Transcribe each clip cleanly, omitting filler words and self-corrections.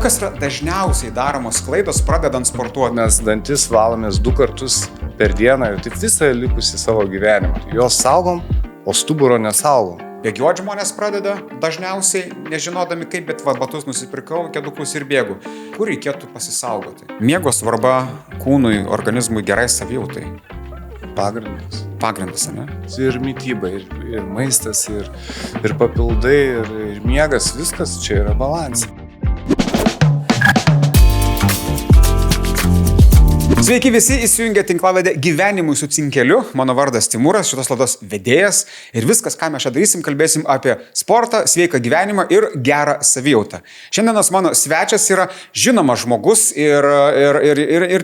Kokios yra dažniausiai daromos klaidos pradedant sportuoti? Mes dantis valomės 2 kartus per dieną ir taip visą likusį savo gyvenimą. Jos saugom, o stuburo nesaugom. Bėgioti žmonės pradeda dažniausiai, nežinodami kaip, bet batus nusipirkau, kedukus ir bėgu. Kur reikėtų pasisaugoti? Miego svarba kūnui, organizmui, gerai savijautai. Pagrindas. Pagrindas, ne? Ir mityba, ir maistas, ir papildai, ir miegas, viskas čia yra balansas. Sveiki visi, įsijungę tinklavedę Gyvenimui su cinkeliu. Mano vardas Timūras, šitos laidos vedėjas. Ir viskas, ką mes čia darysim, kalbėsim apie sportą, sveiką gyvenimą ir gerą savijautą. Šiandienos mano svečias yra žinomas žmogus ir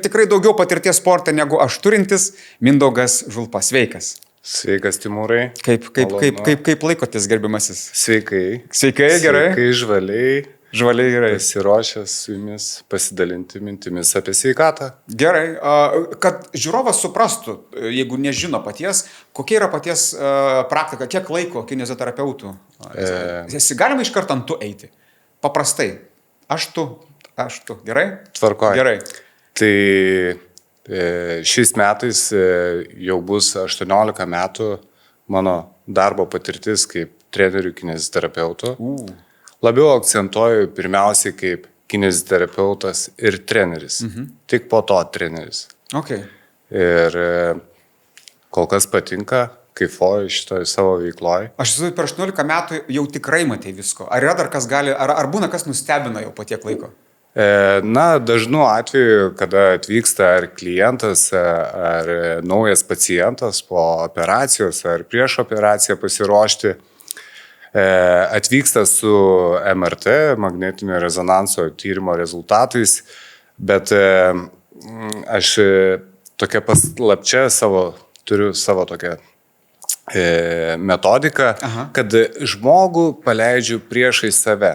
tikrai daugiau patirties sporte negu aš turintis Mindaugas Žulpa. Sveikas. Sveikas, Timūrai. Kaip laikotės, gerbiamasis? Sveikai. Sveikai, gerai. Sveikai, žvaliai. Žvaliai, gerai. Pasiruošęs su jumis pasidalinti mintimis apie sveikatą. Gerai, kad žiūrovas suprastų, jeigu nežino paties, kokia yra paties praktika, kiek laiko kineziterapeutų. Galima iš karto ant tu eiti. Paprastai. Aš tu. Gerai? Tvarkoj. Gerai. Tai šiais metais jau bus 18 metų mano darbo patirtis kaip trenerių kineziterapeutų. Labiau akcentuoju pirmiausiai kaip kineziterapeutas ir treneris. Tik po to treneris. Okay. Ir kol kas patinka, kaifuoju šitoj savo veikloj. Aš esu per 18 metų jau tikrai matei visko. Ar yra dar kas gali, ar būna kas nustebina jau po tiek laiko? Dažnu atveju, kada atvyksta ar klientas, ar naujas pacientas po operacijos, ar prieš operaciją pasiruošti, atvyksta su MRT, magnetinio rezonanso tyrimo rezultatais, bet aš tokia paslapčia turiu savo tokią metodiką, kad žmogų paleidžiu priešai save.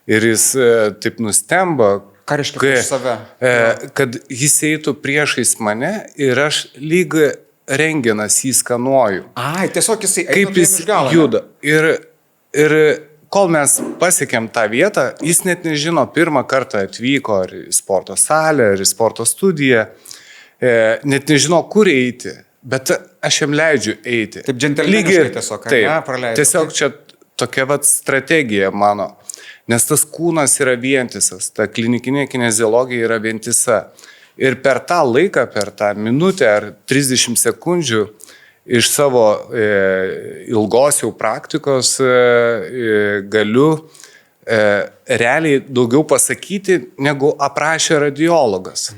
Ir jis taip nustemba, ką reiškia prieš save? Kad jis eitų priešais mane ir aš lyg rengenas jį skanuoju. Tiesiog jisai eina, kaip jis juda. Ir kol mes pasiekėm tą vietą, jis net nežino, pirmą kartą atvyko ar į sporto salę, ar į sporto studiją, net nežino, kur eiti, bet aš jam leidžiu eiti. Taip džentelmeniškai tiesiog, praleidžiu. Tiesiog čia tokia strategija mano, nes tas kūnas yra vientisas, ta klinikinė kineziologija yra vientisa. Ir per tą laiką, per tą minutę ar 30 sekundžių, iš savo ilgos jau praktikos galiu realiai daugiau pasakyti, negu aprašė radiologas.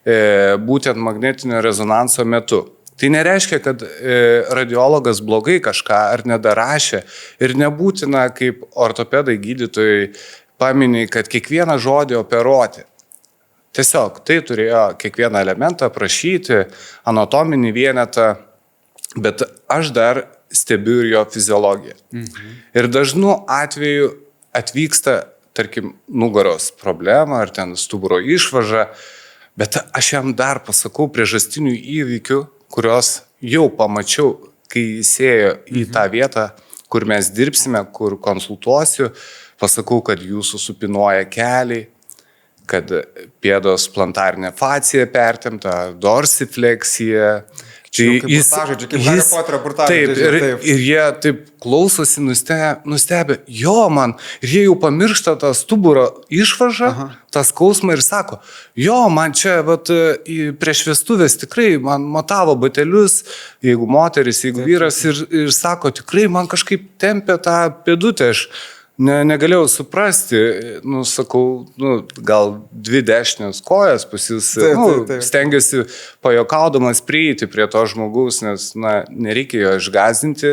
Būtent magnetinio rezonanso metu. Tai nereiškia, kad radiologas blogai kažką ar nedarašė ir nebūtina, kaip ortopedai gydytojai pamini, kad kiekvieną žodį operuoti. Tiesiog tai turėjo kiekvieną elementą aprašyti, anatominį vienetą, bet aš dar stebiu ir jo fiziologiją. Ir dažnu atveju atvyksta, tarkim, nugaros problema ar ten stuburo išvaža, bet aš jam dar pasakau priežastinių įvykių, kurios jau pamačiau, kai jis ėjo į tą vietą, kur mes dirbsime, kur konsultuosiu, pasakau, kad jūsų supinuoja keliai, kad pėdos plantarinė fascija pertempta, dorsifleksija. Kaip Harry Potterio burtažodžiai. Ir jie taip klausosi, nustebę, ir jie jau pamiršta tą stuburo išvažą, tą skausmą ir sako, man čia prieš vestuvės tikrai man matavo batelius, jeigu moteris, jeigu vyras, ir sako, tikrai man kažkaip tempė tą pėdutę, aš negalėjau suprasti, sakau, gal 2 dešinės kojas pas jūs, stengiuosi pajokaudamas prieiti prie to žmogaus, nes, nereikia jo išgąsdinti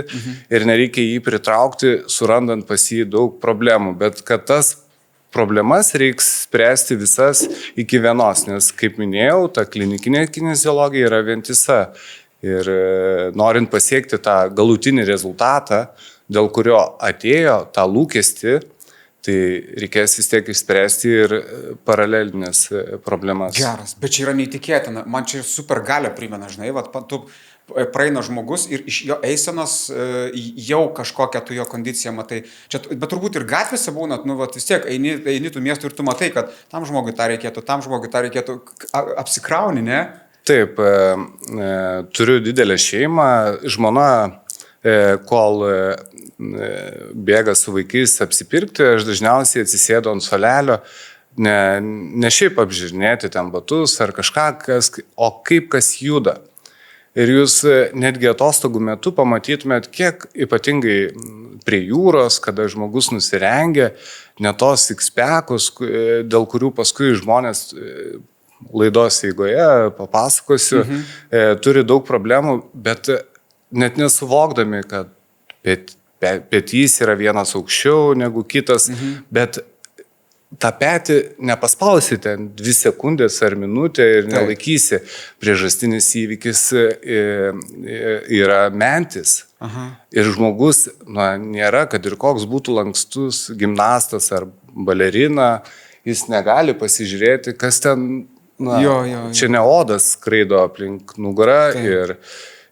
ir nereikia jį pritraukti, surandant pas jį daug problemų, bet kad tas problemas reiks spręsti visas iki vienos, nes, kaip minėjau, ta klinikinė kineziologija yra vientisa ir norint pasiekti tą galutinį rezultatą, dėl kurio atėjo tą lūkestį, tai reikės vis tiek išspręsti ir paralelinės problemas. Geras, bet čia yra neįtikėtina. Man čia super galia primena, žinai, tu praeina žmogus ir iš jo eisenos jau kažkokią tu jo kondiciją matai. Čia, bet turbūt ir gatvėse būna, nu, vat, vis tiek eini tų miestų ir tu matai, kad tam žmogui tą reikėtų, apsikrauni, ne? Taip, turiu didelę šeimą, žmona, kol bėga su vaikais apsipirkti, aš dažniausiai atsisėdu ant suolelio, ne šiaip apžiūrinėti ten batus ar kažką, o kaip kas juda. Ir jūs netgi atostogų metu pamatytumėt, kiek ypatingai prie jūros, kada žmogus nusirengia, ne tos six-packus, dėl kurių paskui žmonės laidos eigoje, papasakosiu, turi daug problemų, bet net nesuvokdami, kad petys yra vienas aukščiau negu kitas, bet tą petį nepaspausi ten 2 sekundės ar minutę ir nelaikysi. Priežastinis įvykis yra mentis. Ir žmogus, nėra, kad ir koks būtų lankstus gimnastas ar balerina, jis negali pasižiūrėti, kas ten, čia ne odas skraido aplink nugarą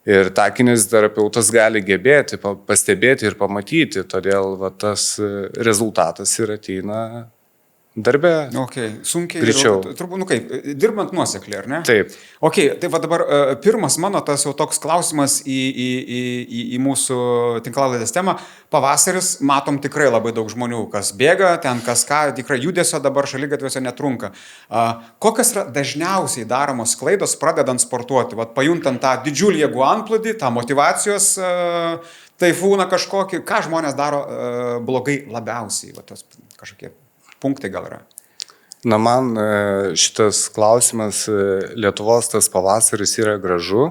ir tą kineziterapeutas gali gebėti, pastebėti ir pamatyti, todėl tas rezultatas ir ateina darbe. Sunkiai. Greičiau. Turbūt, kaip, dirbant nuosekliai, ar ne? Taip. Tai va dabar pirmas mano tas jau toks klausimas į mūsų tinklalaidės temą. Pavasaris, matom tikrai labai daug žmonių, kas bėga, ten kas ką, tikrai judesio dabar šaligatviuose netrunka. Kokios yra dažniausiai daromos klaidos pradedant sportuoti? Vat pajuntant tą didžiulį jėgų antplūdį, tą motyvacijos taifūną kažkokį, ką žmonės daro blogai labiausiai, va tas kažkokie punktai gal yra. Man šitas klausimas, Lietuvos tas pavasaris yra gražu,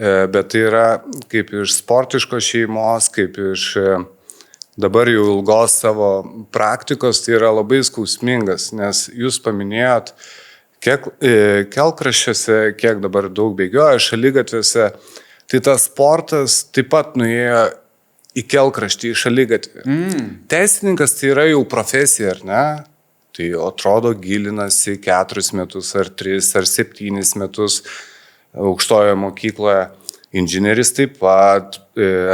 bet tai yra kaip iš sportiškos šeimos, kaip iš dabar jau ilgos savo praktikos, tai yra labai skausmingas, nes jūs paminėjot, kiek kelkraščiuose, kiek dabar daug bėgioja šaligatviuose, tai tas sportas taip pat nuėjo į kelkraštį, į šaligatvį. Teisininkas tai yra jau profesija, ar ne? Tai atrodo gilinasi 4 metus, ar 3, ar 7 metus aukštojoje mokykloje. Inžinieris taip pat,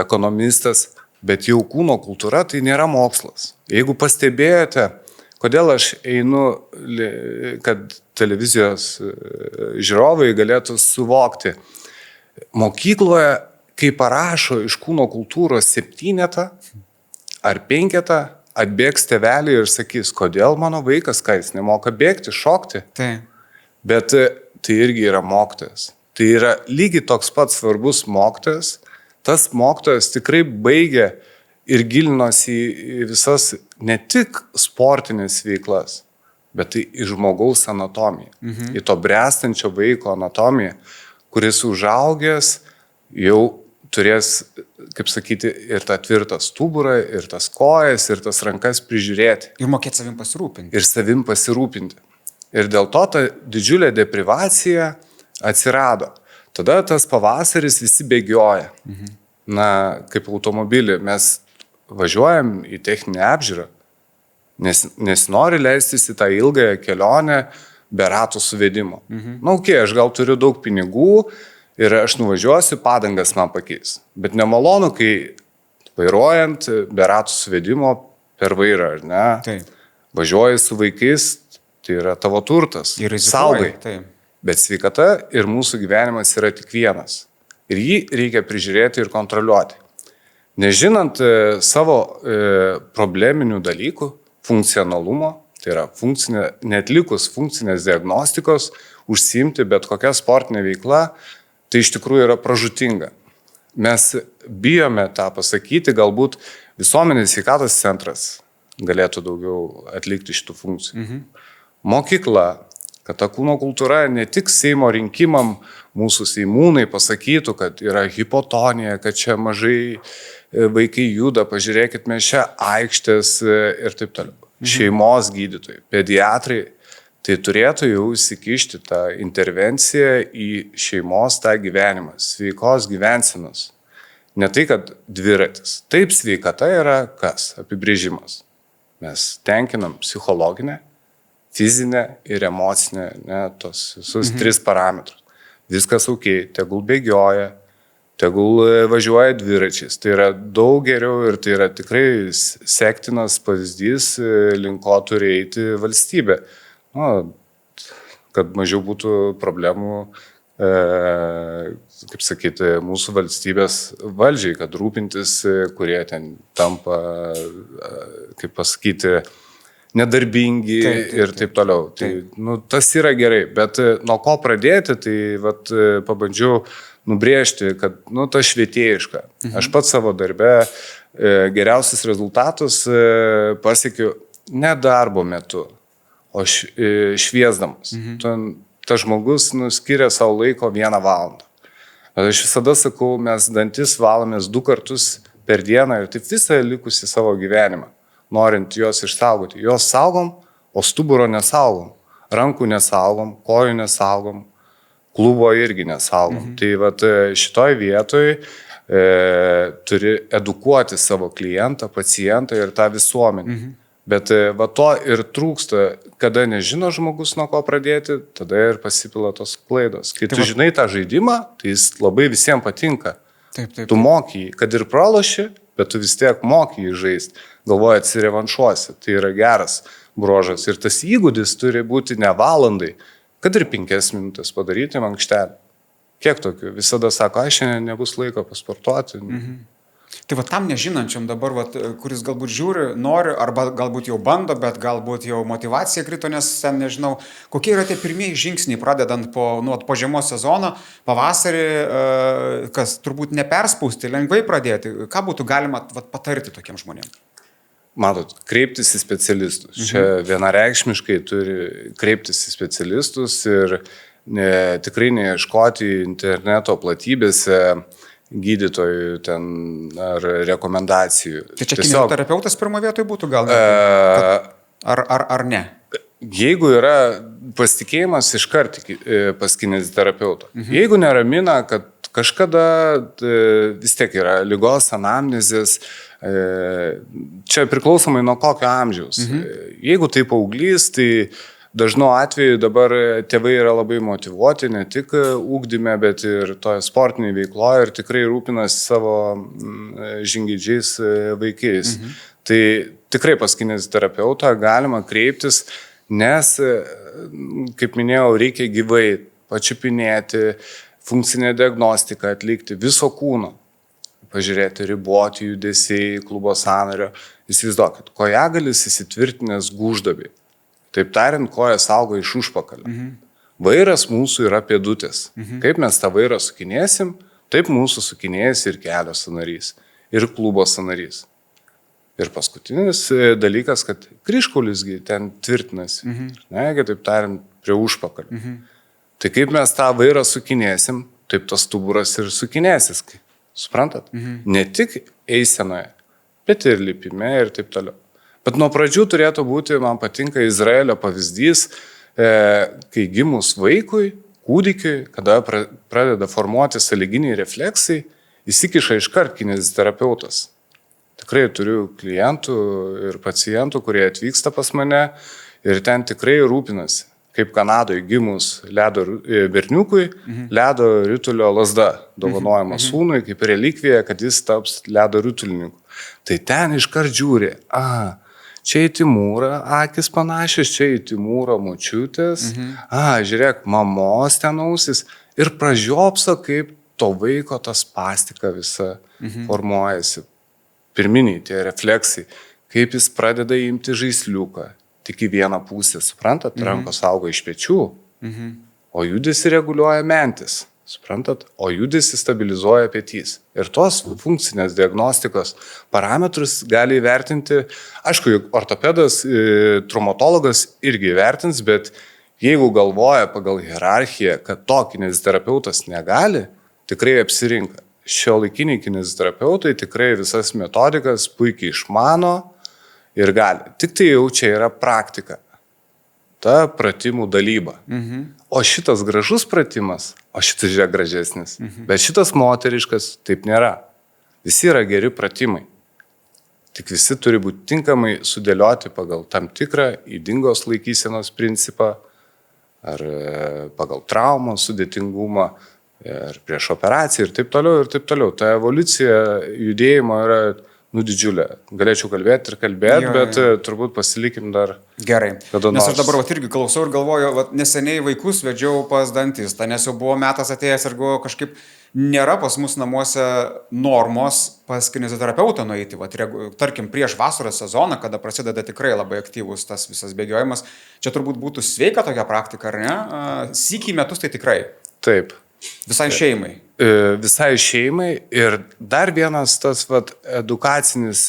ekonomistas, bet jau kūno kultūra tai nėra mokslas. Jeigu pastebėjote, kodėl aš einu, kad televizijos žiūrovai galėtų suvokti, mokykloje kai parašo iš kūno kultūros 7 ar 5, atbėgs tėveliai ir sakys, kodėl mano vaikas, ką jis nemoka bėgti, šokti. Bet tai irgi yra mokytojas. Tai yra lygiai toks pats svarbus mokytojas. Tas mokytojas tikrai baigė ir gilinosi į visas ne tik sportinės veiklas, bet tai į žmogaus anatomiją. Į to bręstančio vaiko anatomiją, kuris užaugęs jau turės, kaip sakyti, ir tą tvirtą stuburą, ir tas kojas, ir tas rankas prižiūrėti. Ir mokėti savim pasirūpinti. Ir savim pasirūpinti. Ir dėl to ta didžiulė deprivacija atsirado. Tada tas pavasaris visi bėgioja. Kaip automobilį. Mes važiuojam į techninę apžiūrą, nes nori leistis į tą ilgąją kelionę be ratų suvedimo. Aš gal turiu daug pinigų, ir aš nuvažiuosiu, padangas man pakeis. Bet nemalonu, kai vairuojant be ratų suvedimo per vairą, ar ne? Taip. Važiuoji su vaikais, tai yra tavo turtas. Ir saugai. Taip. Bet sveikata ir mūsų gyvenimas yra tik vienas. Ir jį reikia prižiūrėti ir kontroliuoti. Nežinant savo probleminių dalykų, funkcionalumo, tai yra netlikus funkcinės diagnostikos, užsiimti bet kokią sportinę veiklą, tai iš tikrųjų yra pražūtinga. Mes bijome tą pasakyti, galbūt visuomenės sveikatos centras galėtų daugiau atlikti šitų funkcijų. Mokykla, kad ta kūno kultūra ne tik Seimo rinkimam mūsų seimūnai pasakytų, kad yra hipotonija, kad čia mažai vaikai juda, pažiūrėkit, mes čia aikštės ir taip toliau. Šeimos gydytojai, pediatrai, tai turėtų jau įsikišti tą intervenciją į šeimos tą gyvenimą, sveikos gyvensenos. Ne tai, kad dviratis. Taip, sveikata yra kas? Apibrėžimas. Mes tenkinam psichologinę, fizinę ir emocinę, tos visus 3 parametrus. Viskas ok, tegul bėgioja, tegul važiuoja dviračiais. Tai yra daug geriau ir tai yra tikrai sektinas pavyzdys, link ko turi eiti valstybė. Kad mažiau būtų problemų, kaip sakyti, mūsų valstybės valdžiai, kad rūpintis, kurie ten tampa, kaip pasakyti, nedarbingi ir taip toliau. Tai, tas yra gerai, bet nuo ko pradėti, tai pabandžiau nubrėžti, kad ta švietėjiška. Aš pats savo darbe geriausius rezultatus pasiekiu ne darbo metu, o šviesdamas. Tas žmogus skiria savo laiko 1 valandą. Aš visada sakau, mes dantis valomės 2 kartus per dieną ir taip visą likusį savo gyvenimą, norint juos išsaugoti. Juos saugom, o stuburo nesaugom. Rankų nesaugom, kojų nesaugom, klubo irgi nesaugom. Tai šitoj vietoj turi edukuoti savo klientą, pacientą ir tą visuomenę. Bet to ir trūksta, kada nežino žmogus nuo ko pradėti, tada ir pasipila tos klaidos. Kai tu žinai tą žaidimą, tai jis labai visiems patinka. Taip. Tu moki jį, kad ir praloši, bet tu vis tiek moki jį žaisti, galvoji atsirevanšuosi. Tai yra geras bruožas. Ir tas įgūdis turi būti ne valandai, kad ir 5 minutės padaryti mankštelį. Kiek tokių? Visada sako, aš šiandien nebus laiko pasportuoti. Tai tam nežinančiam dabar, kuris galbūt žiūri, nori, arba galbūt jau bando, bet galbūt jau motivacija krito, nes ten nežinau, kokie yra tie pirmieji žingsniai, pradedant po žiemos sezono, pavasarį, kas turbūt neperspausti, lengvai pradėti. Ką būtų galima patarti tokiem žmonėms? Matot, kreiptis į specialistus. Čia vienareikšmiškai turi kreiptis į specialistus ir tikrai neieškoti interneto platybėse gydytojų ten ar rekomendacijų. Tai čia kineziterapeutas pirmo vietoje būtų gal? Ar ne? Jeigu yra pasitikėjimas, iškart pas kineziterapeutą. Jeigu neramina, kad kažkada vis tiek yra ligos anamnezės, čia priklausomai nuo kokio amžiaus. Jeigu tai paauglys, tai dažnu atveju dabar tėvai yra labai motyvuoti, ne tik ugdyme, bet ir toje sportinėje veikloje ir tikrai rūpinasi savo žingeidžiais vaikais. Tai tikrai pas kineziterapeutą galima kreiptis, nes, kaip minėjau, reikia gyvai pačiupinėti, funkcinę diagnostiką atlikti viso kūno. Pažiūrėti riboti judesiai, klubo sąnario. Įsivaizduokit, kojagalis įsitvirtinęs gūždabį. Taip tariant, kojas auga iš užpakalio. Vairas mūsų yra pėdutės. Kaip mes tą vairą sukinėsim, taip mūsų sukinėjasi ir kelio sąnarys, ir klubo sąnarys. Ir paskutinis dalykas, kad kryžkaulisgi ten tvirtinasi. Taip tariant, prie užpakalio. Tai kaip mes tą vairą sukinėsim, taip tas stuburas ir sukinėsis. Suprantat? Ne tik eisenoje, bet ir lipime ir taip toliau. Bet nuo pradžių turėtų būti, man patinka, Izraelio pavyzdys, kai gimus vaikui, kūdikiui, kada pradeda formuoti sąlyginiai refleksai, įsikiša iškart kineziterapeutas. Tikrai turiu klientų ir pacientų, kurie atvyksta pas mane ir ten tikrai rūpinasi. Kaip Kanadoje gimus ledo berniukui, ledo ritulio lazda dovanojama sūnui, kaip relikvija, kad jis taps ledo ritulininku. Tai ten iškart žiūri, čia į Timūrą akis panašios, čia į Timūrą močiutės, žiūrėk, mamos ten ausis ir pražiopso, kaip to vaiko tas spastika visa formuojasi. Pirminiai tie refleksai, kaip jis pradeda imti žaisliuką, tik į vieną pusę, suprantat, rankos auga iš pečių, o judesį reguliuoja mentis. Suprantat? O judesį stabilizuoja petys. Ir tos funkcinės diagnostikos parametrus gali įvertinti, aišku, ortopedas, traumatologas irgi įvertins, bet jeigu galvoja pagal hierarchiją, kad to kineziterapeutas negali, tikrai apsirinka. Šiuolaikiniai kineziterapeutai tikrai visas metodikas puikiai išmano ir gali. Tik tai jau čia yra praktika. Ta pratimų dalyba. O šitas gražus pratimas, o šitas žiūrėk gražesnis. Bet šitas moteriškas taip nėra. Visi yra geri pratimai. Tik visi turi būti tinkamai sudėlioti pagal tam tikrą ydingos laikysenos principą ar pagal traumos sudėtingumą. ir prieš operaciją ir taip toliau, ir taip toliau. Ta evoliucija judėjimo yra didžiulė. Galėčiau kalbėti ir kalbėti, bet turbūt pasilikim dar. Gerai. Kada nes nors. aš dabar irgi klausau ir galvoju, neseniai vaikus vedžiau pas dantistą, nes jau buvo metas atėjęs ir galvoju, kažkaip nėra pas mus namuose normos pas kineziterapeutą nueiti. Tarkim, prieš vasaros sezoną, kada prasideda tikrai labai aktyvus tas visas bėgiojimas, čia turbūt būtų sveika tokia praktika, ar ne? Sykį į metus tai tikrai. Taip. Visai šeimai. Visai šeimai ir dar vienas tas edukacinis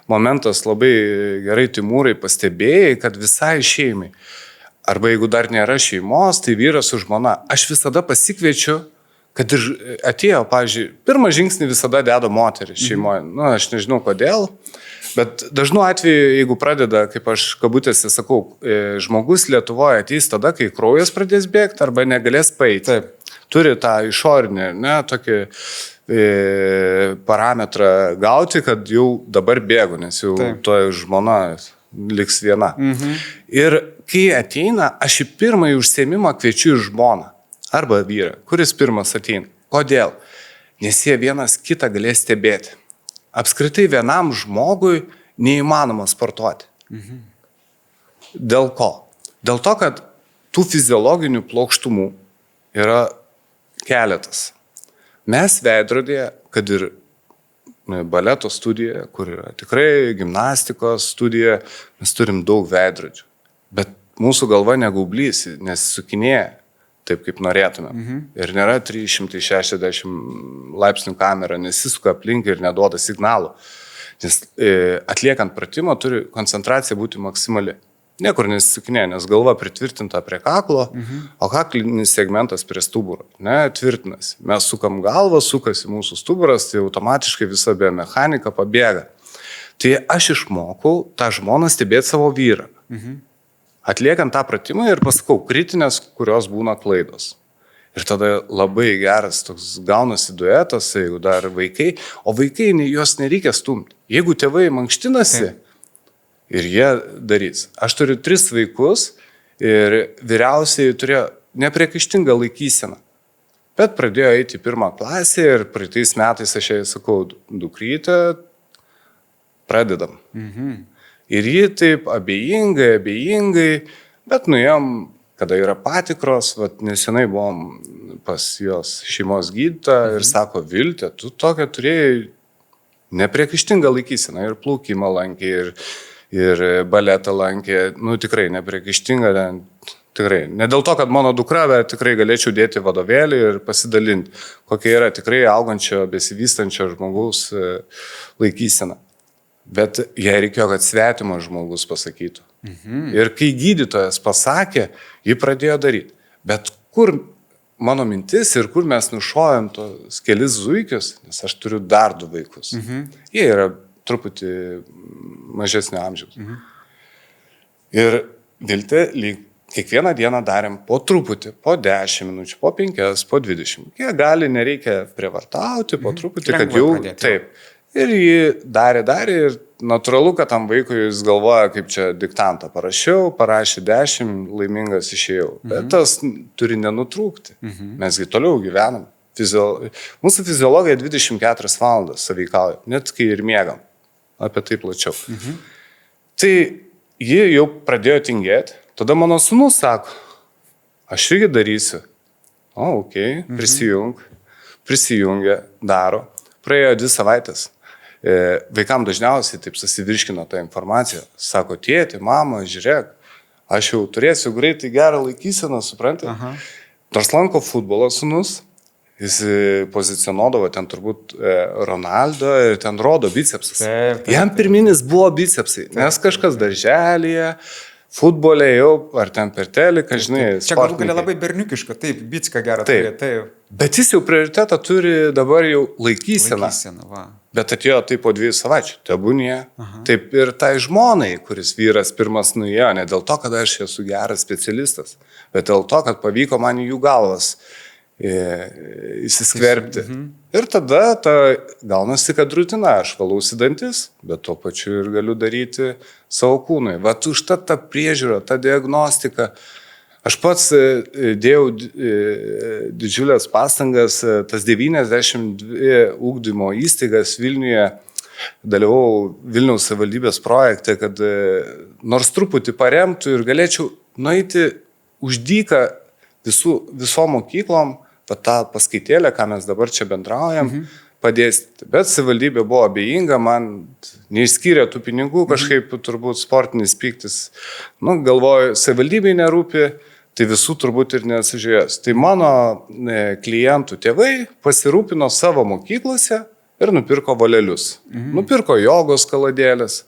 momentas labai gerai Timūrai pastebėjai, kad visai šeimai. Arba jeigu dar nėra šeimos, tai vyras su žmona. Aš visada pasikviečiu, kad ir atėjo, pavyzdžiui, pirmą žingsnį visada deda moteris šeimoje. Aš nežinau kodėl, bet dažnu atveju, jeigu pradeda, kaip aš kabutėse sakau, žmogus Lietuvoje ateis tada, kai kraujas pradės bėgti arba negalės paeiti. Taip. Turi tą išorinį, tokį parametrą gauti, kad jau dabar bėgu, nes jau to žmona liks viena. Ir kai ateina, aš į pirmąjį užsiėmimą kviečiu ir žmoną arba vyrą, kuris pirmas ateina. Kodėl? Nes jie vienas kitą galės stebėti. Apskritai vienam žmogui neįmanoma sportuoti. Dėl ko? Dėl to, kad tų fiziologinių plokštumų yra keletas. Mes veidrodėje, kad ir baleto studijoje, kur yra tikrai gimnastikos studija, mes turim daug veidrodžių. Bet mūsų galva negaublys, nesisukinėja taip, kaip norėtume. Ir nėra 360 laipsnių kamera, nesisuka aplink ir neduoda signalų. Nes atliekant pratimą turi koncentracija būti maksimali. Niekur nesisukinė, nes galva pritvirtinta prie kaklo, o kaklinis segmentas prie stuburo. Tvirtinasi. Mes sukam galvą, sukasi mūsų stuburas, tai automatiškai visa biomechanika pabėga. Tai aš išmokau tą žmoną stebėti savo vyrą. Atliekant tą pratimą ir pasakau, kritinės, kurios būna klaidos. Ir tada labai geras toks gaunasi duetas, jeigu dar vaikai, o vaikai juos nereikia stumti. Jeigu tėvai mankštinasi, ir jie darys. Aš turiu 3 vaikus ir vyriausiai turėjo nepriekaištingą laikyseną. Bet pradėjo eiti į 1 klasę ir praeitais metais aš jai sakau, dukrytė, pradedam. Ir ji taip abejingai, bet nuėjom, kada yra patikros, nesenai buvom pas jos šeimos gydytoją ir sako, Viltė, tu tokią turėjai nepriekaištingą laikyseną ir plaukimą lankė, ir baletą lankė, tikrai nepriekaištinga, tikrai. Ne dėl to, kad mano dukra, bet tikrai galėčiau dėti vadovėlį ir pasidalinti, kokia yra tikrai augančio, besivystančio žmogaus laikysena. Bet jai reikėjo, kad svetimas žmogus pasakytų. Ir kai gydytojas pasakė, ji pradėjo daryti. Bet kur mano mintis ir kur mes nušojam tos kelis zuikius, nes aš turiu dar 2 vaikus. Jie yra truputį mažesnio amžiaus. Ir Viltė, kiekvieną dieną darėm po truputį, po 10 minučių, po 5, po 20. Jie gali, nereikia prievartauti, po truputį, kad jau taip. Ir jį darė ir natūralu, kad tam vaikui jis galvoja, kaip čia diktantą parašė 10, laimingas išėjau. Bet tas turi nenutrūkti. Mesgi toliau gyvenam. Mūsų fiziologija 24 valandas sąveikauja, net kai ir miegam. Apie tai plačiau. Tai ji jau pradėjo tingėti. Tada mano sūnus sako, aš irgi darysiu. Prisijungia, daro. Praėjo 2 savaitės. Vaikam dažniausiai taip susivirškino tą informaciją. Sako, tėti, mama, žiūrėk, aš jau turėsiu greitai gerą laikyseną, suprantate? Nors lanko futbolo sūnus, jis pozicionuodavo ten turbūt Ronaldo ir ten rodo bicepsus. Jam pirminis buvo bicepsai, nes kažkas darželyje, futbolė jau, ar ten per teliką, žinai. Čia galų galia labai berniukiška, taip, bicką gerą turėjo, taip. Bet jis jau prioritetą turi dabar jau laikyseną. Bet atėjo tai po 2 savaičių, tebūnie. Taip ir tai žmonai, kuris vyras pirmas nuėjo, ne dėl to, kad aš esu geras specialistas, bet dėl to, kad pavyko man į jų galvas įsiskverbti. Ir tada gaunasi, kad rutina, aš valausi dantis, bet tuo pačiu ir galiu daryti savo kūnui. Vat užtat ta priežiūra, ta diagnostika, Aš pats dėjau didžiulės pastangas, tas 92 ugdymo įstaigas Vilniuje, dalyvau Vilniaus savivaldybės projekte, kad nors truputį paremtų ir galėčiau nueiti už dyką visom mokyklom, tą paskaitėlę, ką mes dabar čia bendraujam, padėstyti. Bet savivaldybė buvo abejinga, man neišskyrė tų pinigų, kažkaip turbūt sportinis pyktis. Galvoju, savivaldybei nerūpi, tai visų turbūt ir nesužiūrės. Tai mano klientų tėvai pasirūpino savo mokyklose ir nupirko volelius. Nupirko jogos kaladėlės.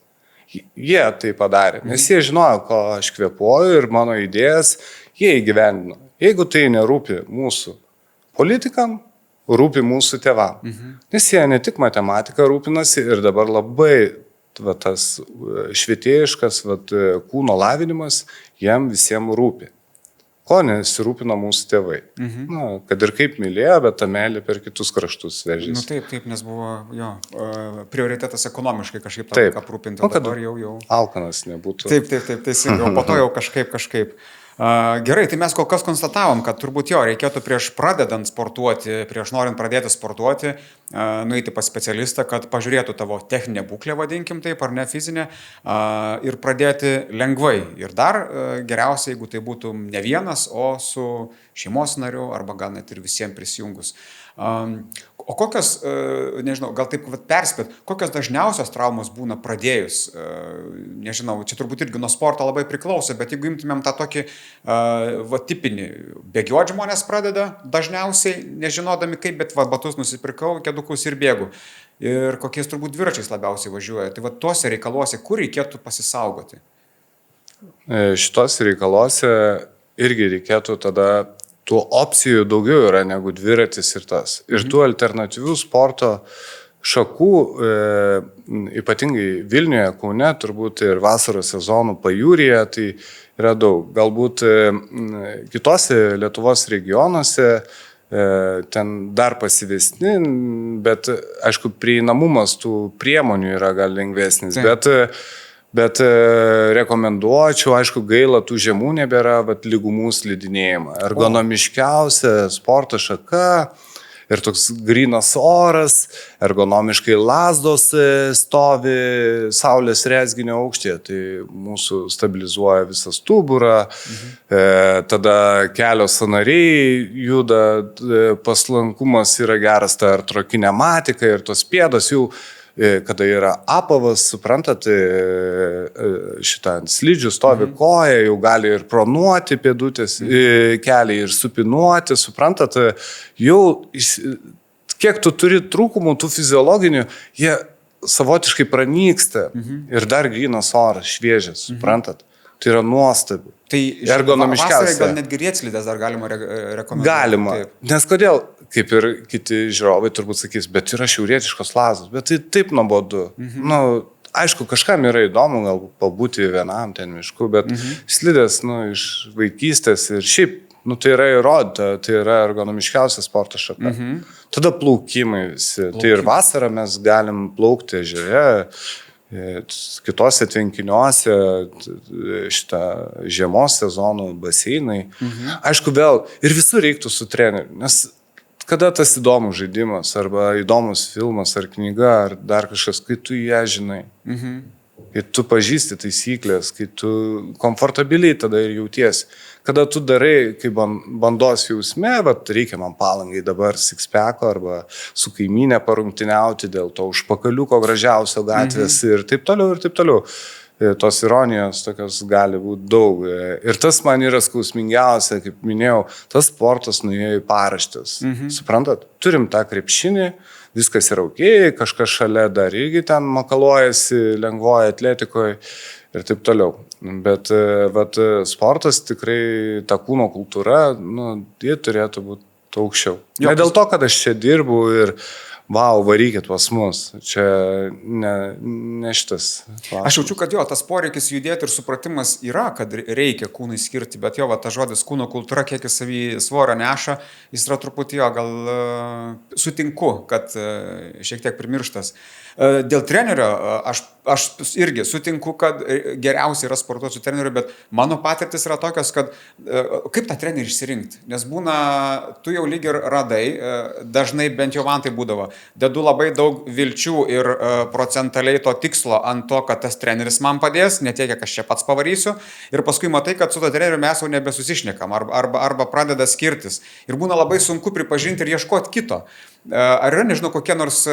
Jie tai padarė, nes jie žinojo, ko aš kvėpuoju ir mano idėjas jie įgyvendino. Jeigu tai nerūpi mūsų politikam, rūpi mūsų tėvam. Nes jie ne tik matematiką rūpinasi ir dabar labai tas švietėjiškas kūno lavinimas jiem visiems rūpi. Ko nesirūpino mūsų tėvai. Kad ir kaip mylėjo, bet ta meilė per kitus kraštus veržėsi. Taip, nes buvo prioritetas ekonomiškai kažkaip tą aprūpinti. Dabar jau alkanas nebūtų. Taip, teisingai, o po to jau kažkaip. Gerai, tai mes kol kas konstatavom, kad turbūt reikėtų prieš pradedant sportuoti, prieš norint pradėti sportuoti, nueiti pas specialistą, kad pažiūrėtų tavo techninę būklę, vadinkim taip, ar ne fizinę, ir pradėti lengvai. Ir dar geriausia, jeigu tai būtų ne vienas, o su šeimos nariu, arba gal net ir visiems prisijungus. O kokios, nežinau, gal taip perspėt, kokios dažniausios traumos būna pradėjus? Nežinau, čia turbūt irgi nuo sporto labai priklauso, bet jeigu imtumėm tą tokį tipinį, bėgioti žmonės pradeda dažniausiai, nežinodami kaip, bet batus nusipirkau, kedukus ir bėgu. Ir kokiais turbūt dviračiais labiausiai važiuoja. Tai tuose reikaluose, kur reikėtų pasisaugoti? Šituose reikaluose irgi reikėtų tada tų opcijų daugiau yra negu dviratis ir tas. Ir tų alternatyvių sporto šakų, ypatingai Vilniuje, Kaune, turbūt ir vasaros sezonų pajūryje, tai yra daug. Galbūt kitose Lietuvos regionuose ten dar pasyvesni, bet aišku, prieinamumas tų priemonių yra gal lengvesnis. Bet rekomenduočiau, aišku, gaila, tų žemų nebėra, lygumų slidinėjimą. Ergonomiškiausia sporto šaka ir toks grynas oras, ergonomiškai lazdos stovi saulės rezginio aukštyje, tai mūsų stabilizuoja visą stuburą, tada kelio sąnariai juda, paslankumas yra geras, ta artrokinematika ir tos pėdos jau kada yra apavas, suprantat, šitą ant slidžių stovi koja, jau gali ir pronuoti pėdutės, keliai ir supinuoti, suprantat, jau kiek tu turi trūkumų, tų fiziologinių, jie savotiškai pranyksta ir dar grynas oras, šviežias, suprantat. Tai yra nuostabi. Tai ergonomiškiausia. Gal netgi riedslidės dar galima rekomenduoti. Galima. Taip. Nes kodėl, kaip ir kiti žiūrovai turbūt sakys, bet yra šiaurietiškos lazdos, bet tai taip nuobodu. Aišku, kažkam yra įdomu gal pabūti vienam ten mišku, bet slidės iš vaikystės ir šiaip, tai yra įrodyta, tai yra ergonomiškiausia sporto šaka. Tada plaukimai visi. Tai ir vasarą mes galim plaukti ežere, kitose tvenkiniuose, šitą žiemos sezonų baseinai. Aišku, vėl ir visur reiktų su treneriu, nes kada tas įdomus žaidimas, arba įdomus filmas, ar knyga, ar dar kažkas, kai tu ją žinai, kai tu pažįsti taisyklės, kai tu komfortabiliai tada ir jautiesi. Kada tu darai, kai bandos jausme, reikia man Palangai dabar sixpacko arba su kaimynė parungtiniauti dėl to užpakaliuko gražiausio gatvės ir taip toliau, ir taip toliau. Tos ironijos tokios gali būti daug. Ir tas man yra skausmingiausia, kaip minėjau, tas sportas nuėjo į paraštės. Suprantat? Turim tą krepšinį, viskas yra okei, kažkas šalia dar irgi ten makaluojasi lengvoje atletikoje ir taip toliau. Bet sportas tikrai, ta kūno kultūra, jie turėtų būti aukščiau. Ne dėl to, kad aš čia dirbu ir vau, varykit pas mus. Čia ne šitas. Aš jaučiu, kad jo, tas poreikis judėti ir supratimas yra, kad reikia kūnui skirti, bet jo, va, ta žodis kūno kultūra, kiek jis savį svorio neša, jis yra truputį jo, gal sutinku, kad šiek tiek primirštas. Dėl trenerio, aš irgi sutinku, kad geriausia yra sportuoti su treneriu, bet mano patirtis yra tokios, kad kaip tą trenerį išsirinkti, nes būna, tu jau lyg ir radai, dažnai bent jau man tai būdavo, dedu labai daug vilčių ir procentaliai to tikslo ant to, kad tas treneris man padės, ne tiek, kiek aš čia pats pavarysiu, ir paskui matai, kad su to treneriu mes jau nebesusišnekam, arba pradeda skirtis. Ir būna labai sunku pripažinti ir ieškoti kito. Ar yra, nežinau, kokie nors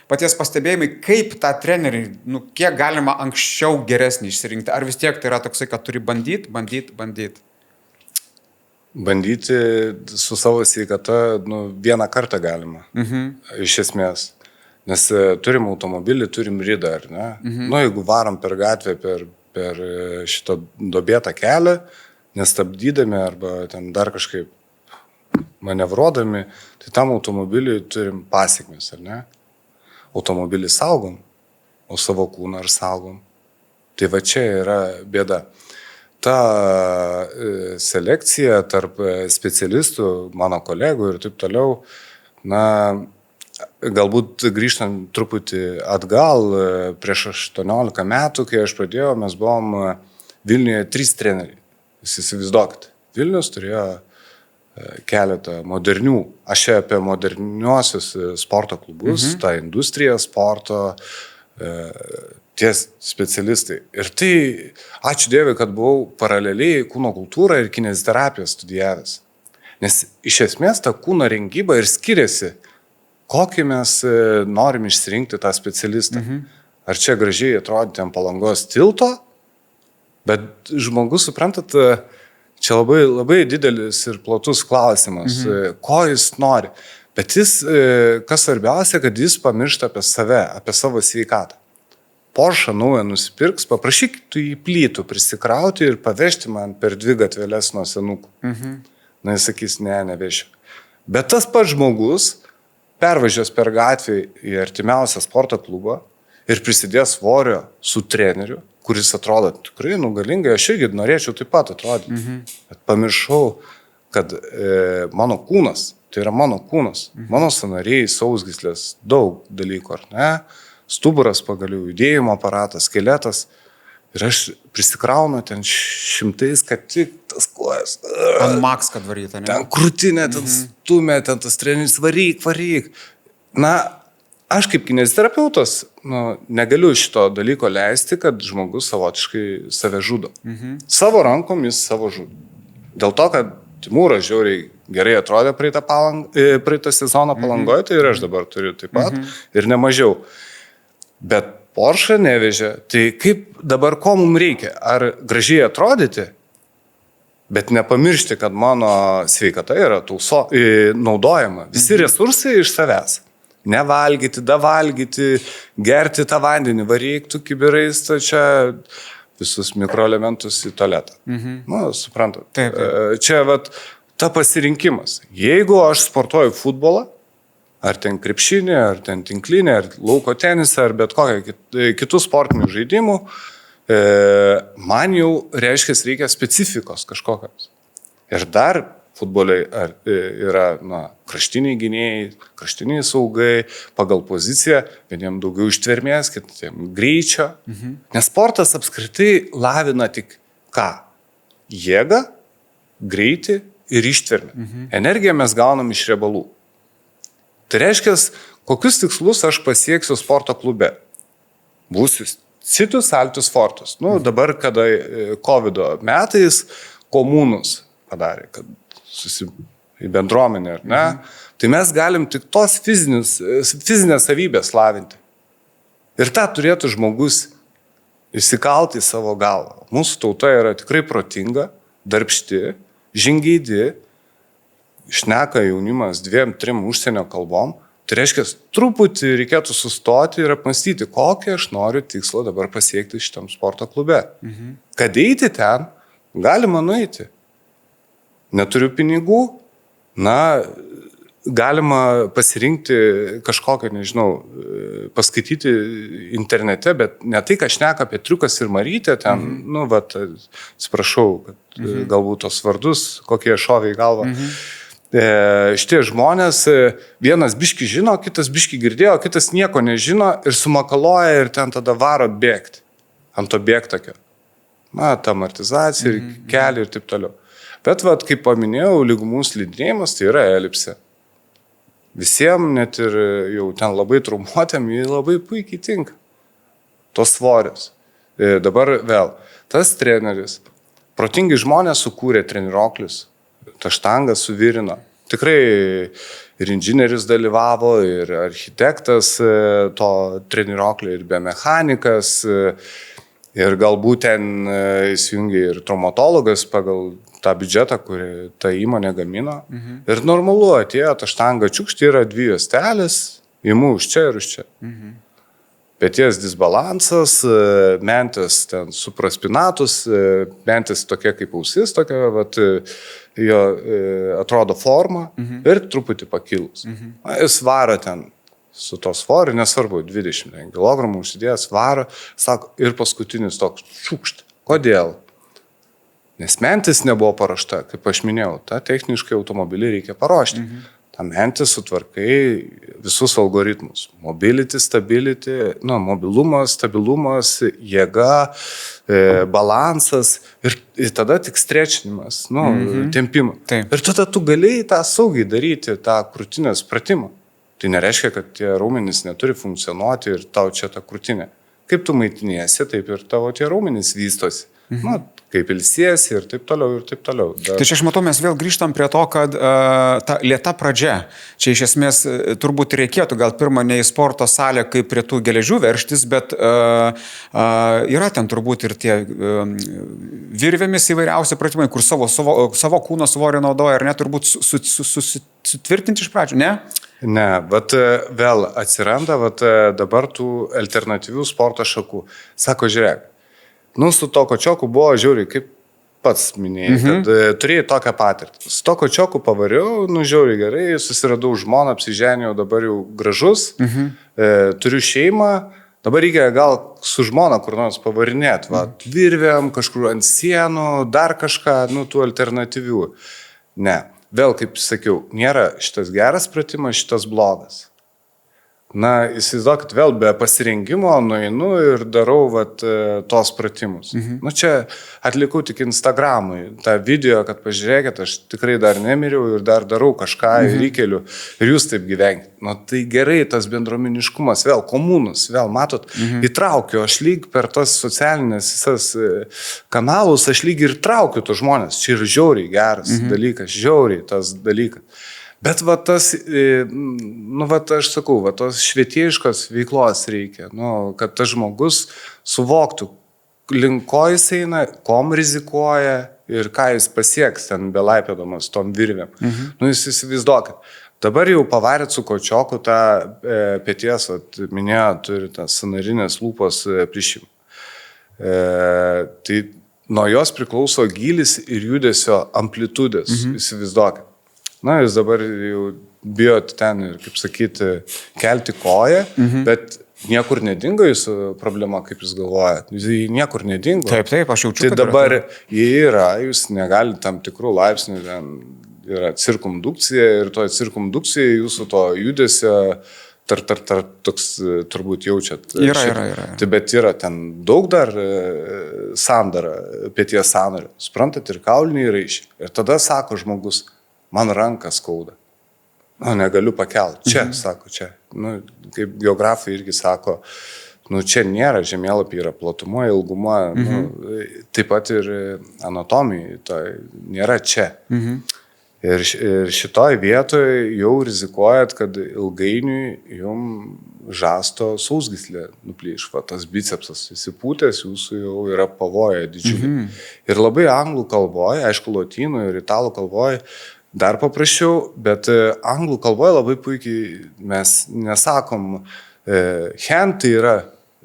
paties pastebėjimai, kaip tą trenerį, kiek galima anksčiau geresnį išsirinkti, ar vis tiek tai yra toksai, kad turi bandyti? Bandyti su savo sveikata, vieną kartą galima, iš esmės. Nes turim automobilį, turim ridą, ar ne? Jeigu varom per gatvę, per šitą duobėtą kelią, nestabdydami arba ten dar kažkaip manevruodami, tai tam automobiliui turim pasiekmes, ar ne? Automobilį saugom, o savo kūną ar saugom. Tai va čia yra bėda. Ta selekcija tarp specialistų, mano kolegų ir taip toliau, galbūt grįžtant truputį atgal, prieš 18 metų, kai aš pradėjau, mes buvom Vilniuje 3 treneriai. Jūs įsivaizduokit, Vilnius turėjo keletą modernių, aš čia apie moderniuosius sporto klubus, tą industriją sporto, tie specialistai. Ir tai, ačiū Dievui, kad buvau paraleliai kūno kultūrą ir kineziterapiją studijavęs. Nes iš esmės ta kūno rengyba ir skiriasi, kokį mes norim išsirinkti tą specialistą. Ar čia gražiai atrodyti ant Palangos tilto, bet žmogus, suprantat, čia labai didelis ir platus klausimas, ko jis nori. Bet jis, kas svarbiausia, kad jis pamiršta apie save, apie savo sveikatą. Porsche naują nusipirks, paprašyk tu į plytų prisikrauti ir pavežti man per 2 gatveles nuo senukų. Jis sakys, nevešiu. Bet tas pats žmogus pervažiuos per gatvę į artimiausią sporto klubą ir prisidės svorio su treneriu, kuris atrodo tikrai galingai, aš irgi norėčiau taip pat atrodyti. Bet pamiršau, kad mano kūnas, tai yra mano kūnas, mano sąnariai, sausgyslės, daug dalykų, ar ne? Stuburas pagaliau, judėjimo aparatas, skeletas. Ir aš prisikraunu ten šimtais, kad tik tas kojas. Ant maks, kad varyta, ne? Ten krūtinė, ten stumė, ten tas treneris, varyk. Aš kaip kineziterapeutas negaliu šito dalyko leisti, kad žmogus savotiškai save žudo. Savo rankom jis savo žudo. Dėl to, kad Timūras žiauriai gerai atrodė praeitą sezoną Palangoje, tai ir aš dabar turiu taip pat ir nemažiau. Bet Porsche nevežė. Tai kaip dabar ko mums reikia? Ar gražiai atrodyti, bet nepamiršti, kad mano sveikata yra naudojama. Visi resursai iš savęs. Nevalgyti, davalgyti, gerti tą vandenį, varyk tu kibirais, čia visus mikroelementus į tualetą. Suprantat. Taip. Čia ta pasirinkimas. Jeigu aš sportuoju futbolą, ar ten krepšinį, ar ten tinklinį, ar lauko tenisą, ar bet kokią kitų sportinių žaidimų, man jau reikia specifikos kažkokios. Ir dar futbolai yra kraštiniai gynėjai, kraštiniai saugai, pagal poziciją, vieniem daugiau ištvermės, kitiem greičio. Nes sportas apskritai lavina tik ką? Jėgą, greitį ir ištvermę. Energiją mes gaunam iš riebalų. Tai reiškia, kokius tikslus aš pasieksiu sporto klube. Būsiu citus, altus, fortus. Dabar, kada COVID metais komunus padarė, kad į bendruomenę, ar ne? Tai mes galim tik tos fizinės savybės lavinti. Ir tą turėtų žmogus įsikalti į savo galvą. Mūsų tauta yra tikrai protinga, darbšti, žingeidi, šneka jaunimas 2-3 užsienio kalbom. Tai reiškia, truputį reikėtų sustoti ir apmastyti, kokį aš noriu tikslą dabar pasiekti šitam sporto klube. Kad eiti ten, galima nueiti. Neturiu pinigų, galima pasirinkti kažkokią, nežinau, paskaityti internete, bet ne tai, ką šneka apie Triukas ir Marytė, ten, atsiprašau, kad galbūt tos vardus, kokie šoviai galva. Šitie žmonės, vienas biški žino, kitas biški girdėjo, kitas nieko nežino ir sumakaloja ir ten tada varo bėgti. Ant to bėgtakio. Ta amortizacija ir keliai ir taip toliau. Bet, kaip paminėjau, lygumų slidinėjimas tai yra elipsė. Visiems, net ir jau ten labai traumuotėm, jį labai puikiai tinka. Tos svorios. Dabar vėl, tas treneris, protingi žmonės sukūrė treniroklius, tą štangą suvirino. Tikrai ir inžinierius dalyvavo, ir architektas to treniroklio, ir biomechanikas, ir galbūt ten įsijungė ir traumatologas pagal tą biudžetą, kurį ta įmonė gamino. Ir normalu, atėjo ta štanga čiukšti, yra 2 juostelės, įmu už čia ir už čia. Peties disbalansas, mentis ten supraspinatus, mentis tokia kaip ausis, tokia, jo atrodo forma ir truputį pakilus. Jis varo ten su to svoriu, nesvarbu, 20 kg užsidėjęs varo, sako, ir paskutinis toks čiukšt. Kodėl? Nes mentis nebuvo paruošta, kaip aš minėjau, tą techniškai automobilį reikia paruošti. Ta mentis sutvarkai visus algoritmus. Mobility, stability, mobilumas, stabilumas, jėga, balansas ir tada tik strečinimas, tempimas. Ir tada tu galėjai tą saugiai daryti, tą krūtinės pratimą. Tai nereiškia, kad tie raumenys neturi funkcionuoti ir tau čia ta krūtinė. Kaip tu maitiniesi, taip ir tavo tie raumenys vystosi. Kaip ilsiesi ir taip toliau, ir taip toliau. Tai čia aš matau, mes vėl grįžtam prie to, kad ta lėta pradžia, čia iš esmės turbūt reikėtų gal pirmą ne į sporto salę kaip prie tų geležių verštis, bet yra ten turbūt ir tie virvėmis įvairiausi pratimai, kur savo kūno svorį naudoja, ar net turbūt sutvirtinti iš pradžių, ne? Ne, bet vėl atsiranda dabar tų alternatyvių sporto šakų. Sako, žiūrėk, su to kočioku buvo žiauriai, kaip pats minėjai, kad turėjai tokią patirtį. Su to kočioku pavariau, žiauriai gerai, susiradau žmoną, apsiženėjau, dabar jau gražus, turiu šeimą, dabar reikia gal su žmona kur nors pavarinėti, virvėm, kažkur ant sienų, dar kažką, tų alternatyvių. Ne, vėl, kaip sakiau, nėra šitas geras pratimas, šitas blogas. Įsivaizduokit, vėl be pasirengimo nueinu ir darau tos pratimus. Čia atlikau tik Instagramui tą video, kad pažiūrėkit, aš tikrai dar nemiriau ir dar darau kažką ir įkeliu. Ir jūs taip gyvenkit. Tai gerai, tas bendruomeniškumas, vėl komunus, vėl matot, įtraukiu, aš lyg per tas socialinės visas kanalus, aš lyg ir traukiu tos žmonės. Čia yra žiauriai geras dalykas, žiauriai tas dalykas. Bet tas, aš sakau, tos švietėjiškos veiklos reikia, kad tas žmogus suvoktų, link ko jis eina, kom rizikuoja ir ką jis pasieks ten belaipėdamas tom virvėm. Jūs įsivaizduokit. Dabar jau pavarėt su kočioku tą peties, minėjo, turi tą sanarinės lūpos prišimą. Tai nuo jos priklauso gylis ir judesio amplitudės, įsivaizduokit. Jūs dabar jau bijot ten ir, kaip sakyti, kelti koją, bet niekur nedingo jūsų problema, kaip jūs galvojat. Jis niekur nedingo. Taip, aš jaučiu. Tai dabar jie yra, jūs negalite tam tikrų laipsnių, ten yra cirkumdukcija ir toje cirkumdukcijoje jūsų to judesio toks turbūt jaučiat. Yra. Tai bet yra ten daug dar sandara, peties sąnario. Suprantat, ir kauliniai raiščiai. Ir tada sako žmogus, man ranką skauda. Negaliu pakelti. Čia, sako, čia. Kaip geografai irgi sako, čia nėra žemėlapį, yra platumo, ilgumo, taip pat ir anatomijai, nėra čia. Ir šitoj vietoje jau rizikuojat, kad ilgainiui jums žasto sausgyslė nuplyš. Tas bicepsas įsipūtęs, jūsų jau yra pavoja didžiulė. Ir labai anglų kalboje, aišku, lotynų ir italų kalboje, dar paprasčiau, bet anglų kalboje labai puikiai mes nesakom hand, tai yra,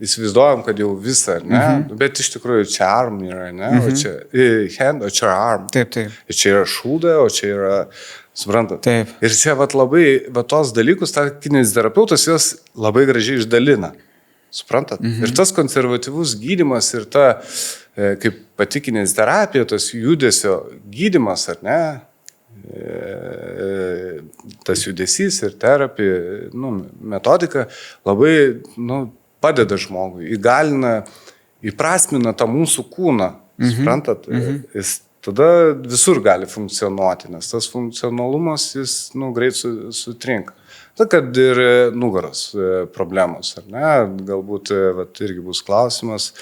įsivaizduojam, kad jau visą, ne? Bet iš tikrųjų čia arm yra, ne? O čia hand, o čia arm. Taip. Ir čia yra šūda, o čia yra Suprantat? Taip. Ir čia labai, tos dalykus, ta kineziterapeutas juos labai gražiai išdalina. Suprantat? Ir tas konservatyvus gydymas ir ta, kaip pati kineziterapija, tas judesio gydymas, ar ne, tas judesys ir terapija, metodika labai padeda žmogui, įgalina, įprasmina tą mūsų kūną, suprantat, jis tada visur gali funkcionuoti, nes tas funkcionalumas jis greit sutrinka. Tai kad ir nugaros problemos, ar ne, galbūt irgi bus klausimas.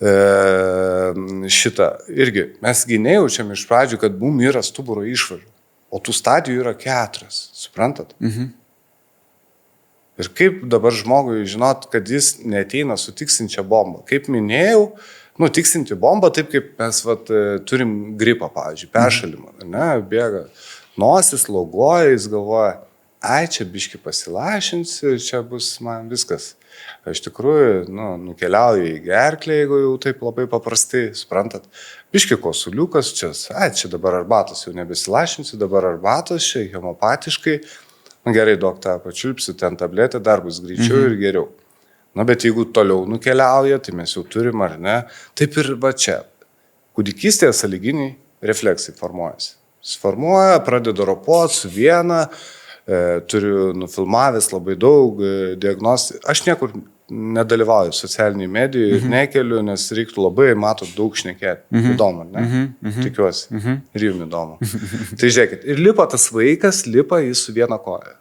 Šitą irgi, mesgi nejaučiam iš pradžių, kad mum yra stuburo išvarža, o tų stadijų yra 4, suprantat? Ir kaip dabar žmogui žinot, kad jis neateina su tiksinčia bomba. Kaip minėjau, tiksinti bombą, taip kaip mes turim gripą, pavyzdžiui, peršalimą, ne, bėga nosis, logoja, jis galvoja, ai, čia biški pasilašinsiu ir čia bus man viskas. Iš tikrųjų, nukeliauja į gerklę, jeigu jau taip labai paprastai, suprantat. Biški kosuliukas, čia dabar arbatos jau nebesilašinsiu, dabar arbatos, čia hemopatiškai. Gerai, tą pačiulpsiu, ten tabletę, dar bus greičiau ir geriau. Bet jeigu toliau nukeliauja, tai mes jau turim, ar ne, taip ir čia. Kūdikystėje sąlyginiai refleksai formuojasi. Suformuoja, pradeda ropoti su viena, turiu nufilmavęs labai daug diagnostikų. Aš niekur nedalyvauju socialiniai medijai ir nekeliu, nes reiktų labai, matot, daug šnekėti. Įdomu, ne? Tikiuosi. Ir jums įdomu. Tai žiūrėkit, ir lipa tas vaikas, lipa jis su viena koja.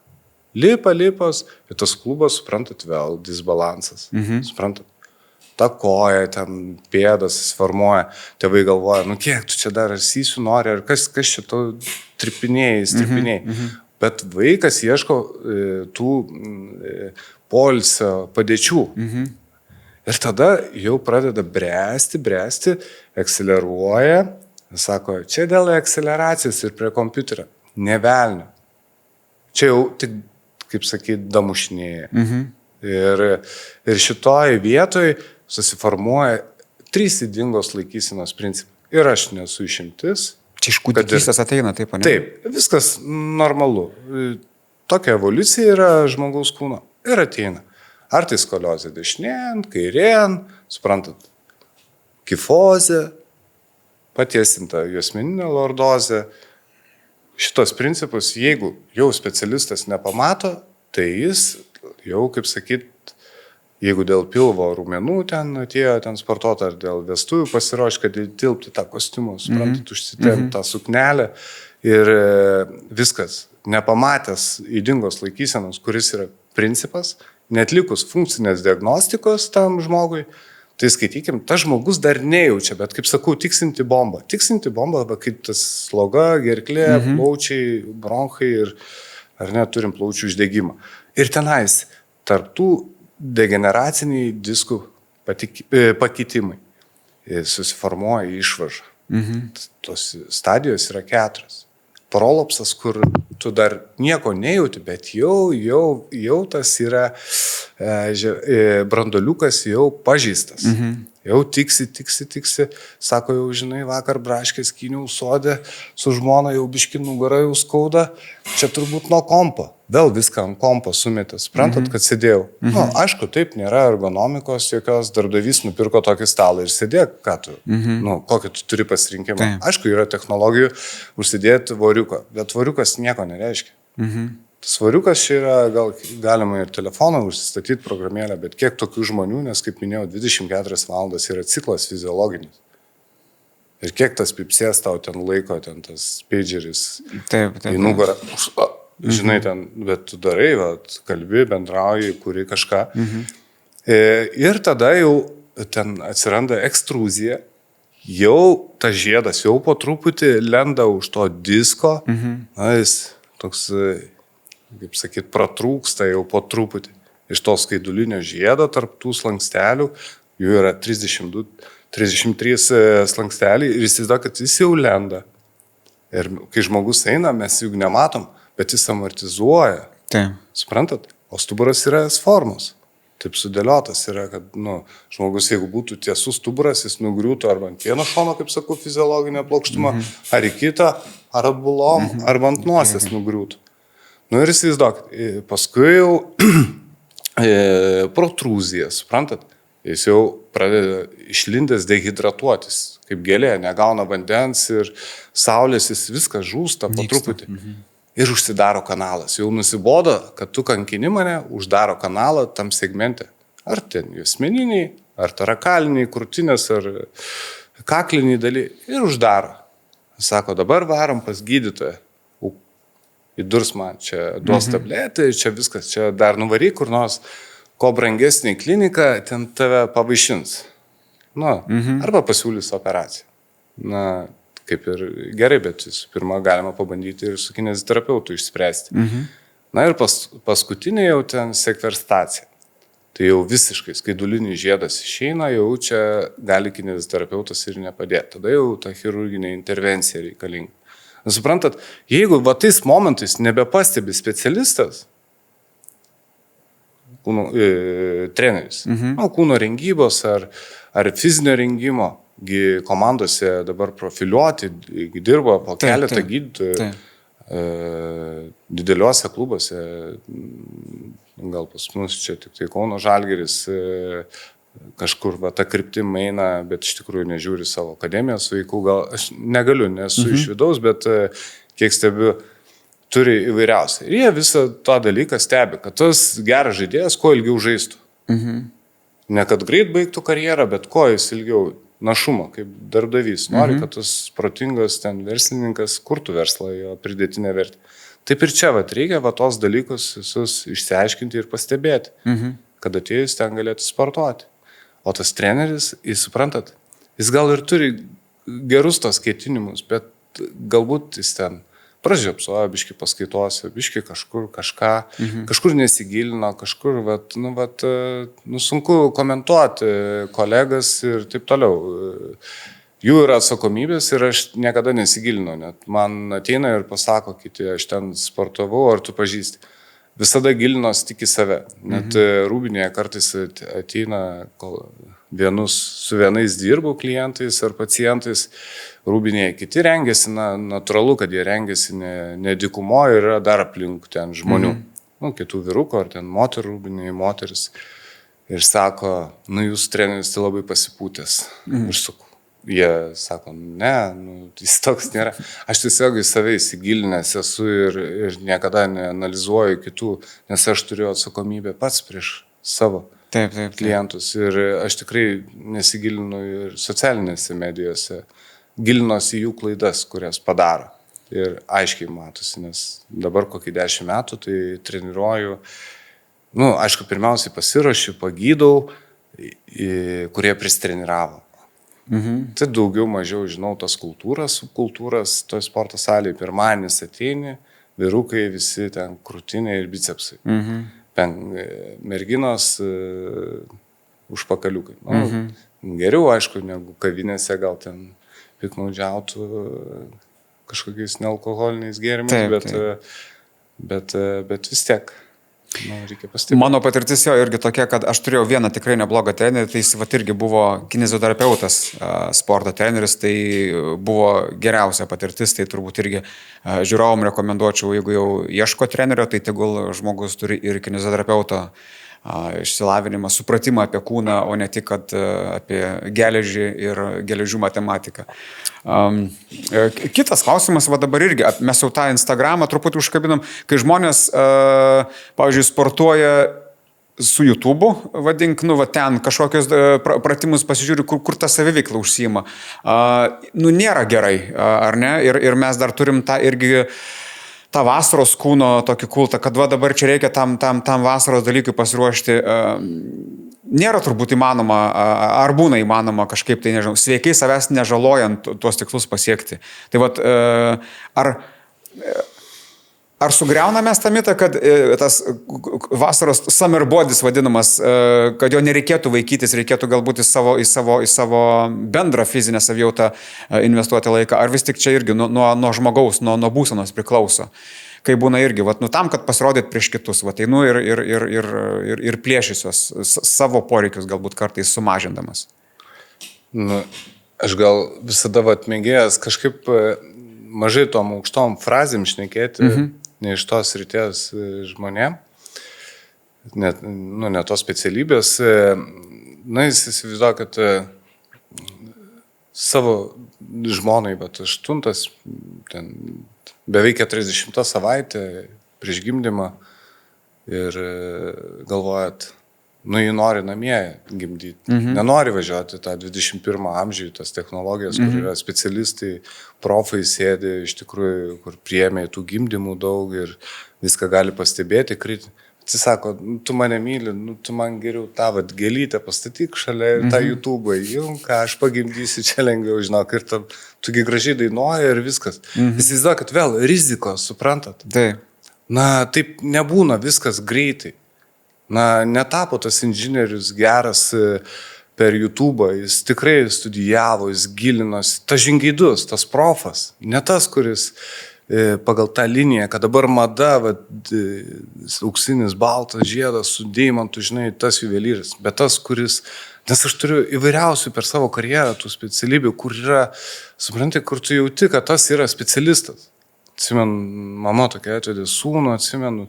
Lipas, ir tas klubas, suprantat, vėl disbalansas. Suprantat? Ta koja, ten pėdas formuoja, tėvai galvoja, kiek tu čia dar arsysiu nori, ar kas čia to tripinėjai. Bet vaikas ieško tų poilsio padėčių. Ir tada jau pradeda bręsti, akceleruoja, sako, čia dėl akceleracijos ir prie kompiuterio. Nevelnio. Čia jau tik, kaip sakyti, damušinėja. Ir šitoj vietoj susiformuoja 3 ydingos laikysenos principai. Ir aš nesu išimtis. Čia iš kūdikystės ateina, taip, ne? Taip, viskas normalu. Tokia evoliucija yra žmogaus kūno. Ir ateina. Ar tai skoliozė dešinėn, kairėn, suprantat, kifozė, patiesinta juosmeninė lordozė. Šitos principus, jeigu jau specialistas nepamato, tai jis jau, kaip sakyt, jeigu dėl pilvo raumenų ten atėjo sportuoti, ar dėl vestuvių pasiruoš, kad įtilpti tą kostiumą, suprantat, užsitempti tą suknelę ir viskas. Nepamatęs ydingos laikysenos, kuris yra principas, netlikus funkcinės diagnostikos tam žmogui, tai skaitykim, tas žmogus dar nejaučia, bet kaip sakau, tiksinti bomba. Tiksinti bomba, kaip tas sloga, gerklė, plaučiai, bronchai ir, ar ne, turim plaučių uždegimą. Ir tenais, tarptų degeneraciniai diskų pakitimai susiformuoja išvarža. Tos stadijos yra 4. Prolapsas, kur tu dar nieko nejauti, bet jau tas yra branduoliukas jau pažeistas. Jau tiksi, sako, jau žinai, vakar braškės kyniau sode, su žmona jau biški nugarą jau skauda, čia turbūt nuo kompo. Vėl viską ant kompo sumetė, suprantat, kad sėdėjau. Aišku, taip, nėra ergonomikos, jokios, darbdavys nupirko tokį stalą ir sėdėk, ką tu, kokį tu turi pasirinkimą. Aišku, yra technologijų užsidėti voriuką, bet voriukas nieko nereiškia. Svariukas čia yra, gal galima ir telefoną užsistatyti programėlę, bet kiek tokių žmonių, nes kaip minėjau, 24 valandas yra ciklas fiziologinis. Ir kiek tas pipsės tau ten laiko, ten tas pageris į nugarą. Žinai, ten, bet tu darai, kalbi, bendrauji, kuri kažką. Ir tada jau ten atsiranda ekstruzija, jau tas žiedas jau po truputį lenda už to disko, jis toks, kaip sakyt, pratrūksta jau po truputį. Iš to skaidulinio žiedo tarp tų slankstelių, jų yra 33 slanksteliai ir įsivaizduoja, kad jis jau lenda. Ir kai žmogus eina, mes juk nematom, bet jis amortizuoja. Suprantat? O stuburas yra S formos. taip sudėliotas yra, kad žmogus, jeigu būtų tiesus stuburas, jis nugriūtų arba ant vieno šono, kaip sakau, fiziologinė plokštuma, ar į kitą, ar atbulom, arba ant nosies nugriūtų. Ir įsivaizduok, paskui jau protrūzija, suprantat? Jis jau pradeda išlindęs dehidratuotis, kaip gėlė, negauna vandens ir saulės, jis viskas žūsta po truputį. Ir užsidaro kanalas. Jau nusibodo, kad tu kankini mane, uždaro kanalą tam segmente. Ar ten juosmeniniai, ar tarakaliniai, krūtinės, ar kakliniai dalykai. Ir uždaro. Sako, dabar varom pas gydytoją. Įdurs man, čia duos tabletę, čia viskas, čia dar nuvaryk kur nors, ko brangesnė klinika, ten tave pavaišins. Arba pasiūlys operaciją. Kaip ir gerai, bet visų pirma galima pabandyti ir su kineziterapeutu išspręsti. Ir paskutinė jau ten sekverstacija. Tai jau visiškai skaidulinis žiedas išeina, jau čia gali kineziterapeutas ir nepadėti. Tada jau ta chirurginė intervencija reikalinga. Suprantat, jeigu tais momentais nebepastebi specialistas, treneris, kūno rengybos ar fizinio rengimo, komandose dabar profiliuoti, dirba po keletą gydytojų dideliuose klubuose, gal pas mus čia tik tai Kauno Žalgiris kažkur ta kryptim eina, bet iš tikrųjų nežiūri savo akademijos vaikų, gal aš negaliu, nesu iš vidaus, bet kiek stebiu, turi įvairiausiai. Ir jie visą tą dalyką stebi, kad tas geras žaidėjas kuo ilgiau žaistų. Ne kad greit baigtų karjerą, bet kuo jis ilgiau našumo, kaip darbdavys. Nori, kad tas protingas ten verslininkas kurtų verslą, jo pridėtinę vertę. Taip ir čia reikia tos dalykus visus išsiaiškinti ir pastebėti, kad atėjus ten galėtų sportuoti. O tas treneris, jis suprantat, jis gal ir turi gerus tos ketinimus, bet galbūt jis ten pražiopsojo, biški paskaitose, biški kažkur kažką, kažkur nesigilino, kažkur, sunku komentuoti kolegas ir taip toliau. Jų yra atsakomybės ir aš niekada nesigilinu, net man ateina ir pasako kiti, aš ten sportavau, ar tu pažįsti. Visada gilinos tik į save. Net Rūbinėje kartais ateina, kol su vienais dirbu klientais ar pacientais, Rūbinėje kiti rengiasi, natūralu, kad jie rengiasi ne dykumoje ir yra dar aplink ten žmonių. Kitų vyrukų ar ten moterų Rūbinėje moteris. Ir sako, jūs treneris tai labai pasipūtęs. Ir sakau. Jie sako, ne, jis toks nėra. Aš tiesiog į save įsigilinęs esu ir niekada neanalizuoju kitų, nes aš turiu atsakomybę pats prieš savo klientus. Ir aš tikrai nesigilinu ir socialinėse medijose, gilinuosi jų klaidas, kurias padaro. Ir aiškiai matosi, nes dabar kokį 10 metų tai treniruoju. Aišku, pirmiausiai pasiruošiu, pagydau, kurie pristreniravo. Tai daugiau mažiau žinau tas kultūras, subkultūras, toj sporto salėje. Pirmanis ateini, vyrukai visi ten krūtiniai ir bicepsai. Merginos užpakaliukai. Geriau, aišku, negu kavinėse gal ten piknaudžiautų kažkokiais nealkoholiniais gėrimais, bet vis tiek. Reikia pastebėti. Mano patirtis jo irgi tokia, kad aš turėjau vieną tikrai neblogą trenerį, tai jis irgi buvo kinezioterapeutas, sporto treneris, tai buvo geriausia patirtis, tai turbūt irgi žiūrovom rekomenduočiau, jeigu jau ieško trenerio, tai tegul žmogus turi ir kinezioterapeuto išsilavinimą, supratimą apie kūną, o ne tik apie geležį ir geležių matematiką. Kitas klausimas, dabar irgi, mes jau tą Instagramą truputį užkabinam, kai žmonės, pavyzdžiui, sportuoja su YouTube'u, vadink, ten kažkokios pratimus pasižiūri, kur ta saviveikla užsiima. Nėra gerai, ar ne? Ir mes dar turim tą irgi tą vasaros kūno tokį kultą, kad dabar čia reikia tam vasaros dalykui pasiruošti. Nėra turbūt įmanoma, ar būna įmanoma kažkaip, tai nežinau, sveikai savęs nežalojant tuos tikslus pasiekti. Tai ar sugriauname tą mitą, kad tas vasaros summer bodys vadinamas, kad jo nereikėtų vaikytis, reikėtų galbūt į savo bendrą fizinę savijautą investuoti laiką, ar vis tik čia irgi nuo žmogaus, nuo būsenos priklauso. kai būna irgi, vat, nu, tam, kad pasirodyt prieš kitus, vat, einu ir plėšysiuos savo poreikius galbūt kartais sumažindamas. Nu, aš gal visada mėgėjęs kažkaip mažai tom aukštom frazėm šnekėti, ne iš tos ryties žmonėm, ne tos specialybės. Na, jis įsivaizduoja, kad savo žmonai, bet 8, ten beveik 40 savaitę prieš gimdymą ir galvojat, nu, jį nori namie gimdyti. Nenori važiuoti tą 21 amžių, tas technologijas, kur yra specialistai, profai sėdi, iš tikrųjų, kur priėmė tų gimdymų daug ir viską gali pastebėti. Jis sako, nu, tu mane myli, nu, tu man geriau tą gėlytę pastatyk šalia ir tą YouTube'ą, ką aš pagimdysiu čia lengviau, žinok, ir tugi gražiai dainuoja ir viskas. Jis įsivaizduoja, kad vėl rizikos, suprantat? Taip. Na, taip nebūna viskas greitai. Na, netapo tas inžinierius geras per YouTube'ą, jis tikrai studijavo, jis gilinosi, tas žingeidus, tas profas, ne tas, kuris pagal tą liniją, kad dabar mada, auksinis baltas žiedas su deimantu, žinai, tas juvelyris, bet tas, kuris, nes aš turiu įvairiausių per savo karjerą tų specialybių, kur yra, supranti, kur tu jauti, kad tas yra specialistas. Atsimenu, mama tokia atvedė sūnų, atsimenu,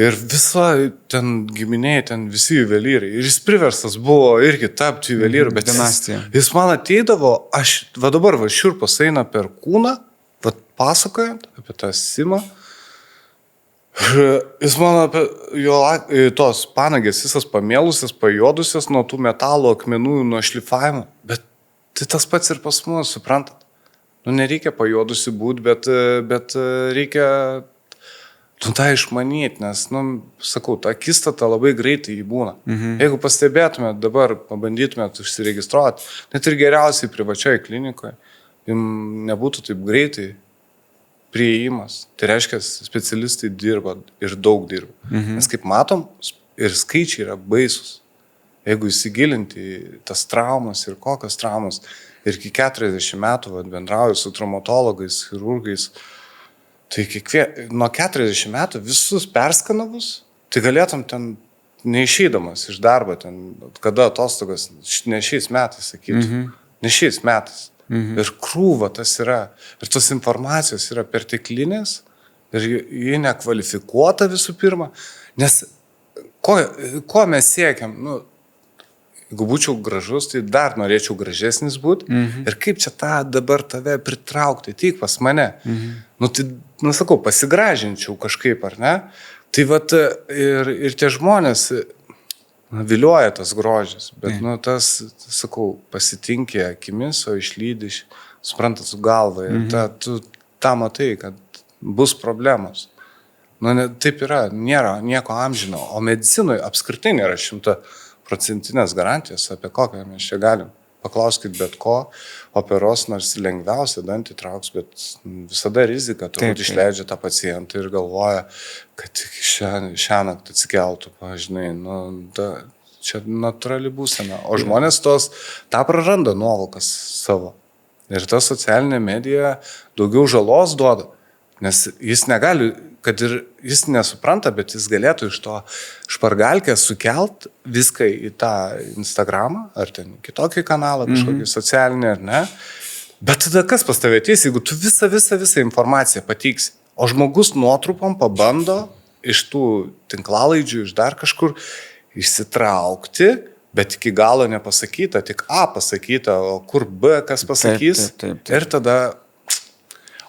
ir visa ten giminiai, ten visi juvelyrai. Ir jis priverstas buvo irgi tapti juvelyru, bet jis man ateidavo, dabar šiurpas eina per kūną, pasakojant apie tą Simą. Jis man apie jo tos panagės visas pamėlusias, pajodusias nuo tų metalo akmenų, nuo šlifavimo. Bet tai tas pats ir pas mus, suprantat. Nu, nereikia pajodusi būti, bet reikia tą išmanyti, nes, nu, sakau, ta akistata labai greitai jį būna. Jeigu pastebėtumėt dabar, pabandytumėt užsiregistruoti, net ir geriausiai privačioje klinikoje, jums nebūtų taip greitai priėjimas. Tai reiškia, specialistai dirba ir daug dirba. Nes kaip matom, ir skaičiai yra baisus. Jeigu įsigilinti tas traumas ir kokios traumas, ir iki 40 metų bendrauju su traumatologais, chirurgais, tai nuo 40 metų visus perskanavus, tai galėtum ten neišeidamas iš darbo, ten, kada atostogas, ne šiais metais, sakytų, ne šiais metais. Ir krūva tas yra, ir tos informacijos yra perteklinės, ir ji nekvalifikuota visų pirma, nes ko mes siekiam, nu, jeigu būčiau gražus, tai dar norėčiau gražesnis būti. Ir kaip čia dabar tave pritraukti, tik pas mane. Nu, tai, sakau, pasigražinčiau kažkaip, ar ne? Tai ir tie žmonės vilioja tas grožis, bet, tas, sakau, pasitinkė akimis, o išlydi, suprantat, su galva. Ir tu tą matai, kad bus problemos. Nu, taip yra, nėra nieko amžino, o medicinoje apskritai nėra 100% garantijos, apie kokią mes čia galim. Paklauskit bet ko, operos nors lengviausia dantį trauks, bet visada rizika, turbūt išleidžia tą pacientą ir galvoja, kad šią naktį atsikeltų, pažinai, čia natūrali būsena. O žmonės tą praranda nuovokas savo. Ir ta socialinė medija daugiau žalos duoda, nes jis negali, kad ir jis nesupranta, bet jis galėtų iš to špargalkę sukelt viską į tą Instagramą, ar ten kitokį kanalą, kažkokį socialinį, ar ne. Bet tada kas pas tave ateis, jeigu tu visą informaciją pateiksi, o žmogus nuotrupom pabando iš tų tinklalaidžių, iš dar kažkur išsitraukti, bet iki galo nepasakyta, tik A pasakyta, o kur B kas pasakys. Taip. Ir tada...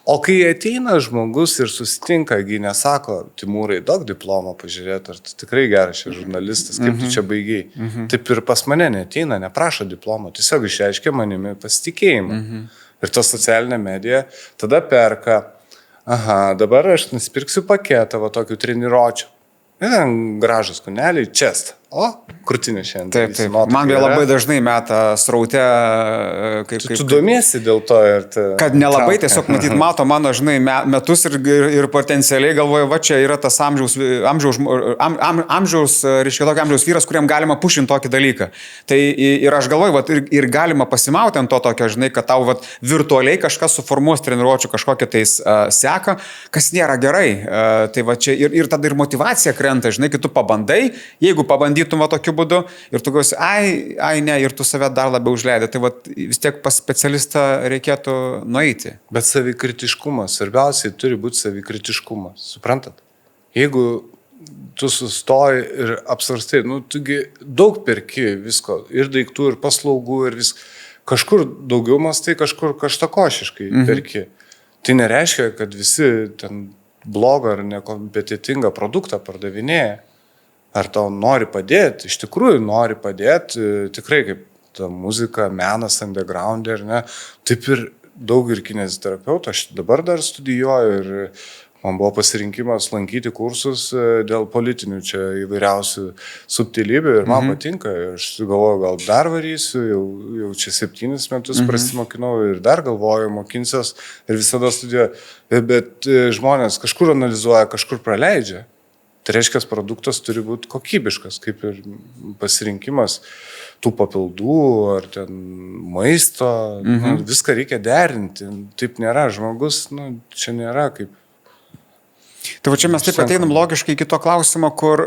O kai ateina žmogus ir susitinka, nesako, Timūrai, daug diplomą pažiūrėti, ar tu tikrai geras čia žurnalistas, kaip tu čia baigiai. Taip ir pas mane neateina, neprašo diplomo, tiesiog išreiškia manimi pasitikėjimą. Ir ta socialinė medija tada perka, dabar aš nusipirksiu paketą tokių treniruočių. Gražus kūneliai, chest. krūtinė šiandien. Taip. Man vėl labai dažnai meta sraute, kaip... Tu domiesi dėl to ir... Kad nelabai tiesiog, matyt, mato mano, žinai, metus ir potencialiai galvoju, va čia yra tas amžiaus, reiškia tokio amžiaus vyras, kuriam galima pušinti tokį dalyką. Tai ir aš galvoju, va, ir galima pasimauti ant to tokio, žinai, kad tau va, virtualiai kažkas suformuos treniruočių kažkokią tais seką, kas nėra gerai. Tai va čia ir tada ir motyvacija krenta, žinai, kai tu pabandai, jeigu pabandytum va tokiu būdu ir tu gausi, ai ne, ir tu save dar labiau užleidai, tai va vis tiek pas specialistą reikėtų nueiti. Bet savikritiškumas, svarbiausiai turi būti savikritiškumas, suprantat? Jeigu tu sustoji ir apsvarstai, tugi daug perki visko, ir daiktų, ir paslaugų, ir visko. Kažkur daugiau mastai, kažkur kažtakošiškai perki. Tai nereiškia, kad visi ten blogą ar nekompetitingą produktą pardavinėja. Ar tau nori padėti? Iš tikrųjų nori padėti, tikrai kaip ta muzika, menas underground, ar ne? Taip ir daug ir kineziterapeutų. Aš dabar dar studijuoju ir man buvo pasirinkimas lankyti kursus dėl politinių čia įvairiausių subtilybių ir man patinka. Aš galvoju, gal dar varysiu, jau čia 7 metus prasimokinau ir dar galvoju, mokinsiuos ir visada studijuoju. Bet žmonės kažkur analizuoja, kažkur praleidžia. Tai reiškia, produktas turi būti kokybiškas, kaip ir pasirinkimas tų papildų ar ten maisto. Viską reikia derinti. Taip nėra. Žmogus, čia nėra kaip... Tai va čia mes taip ateinam logiškai iki to klausimo, kur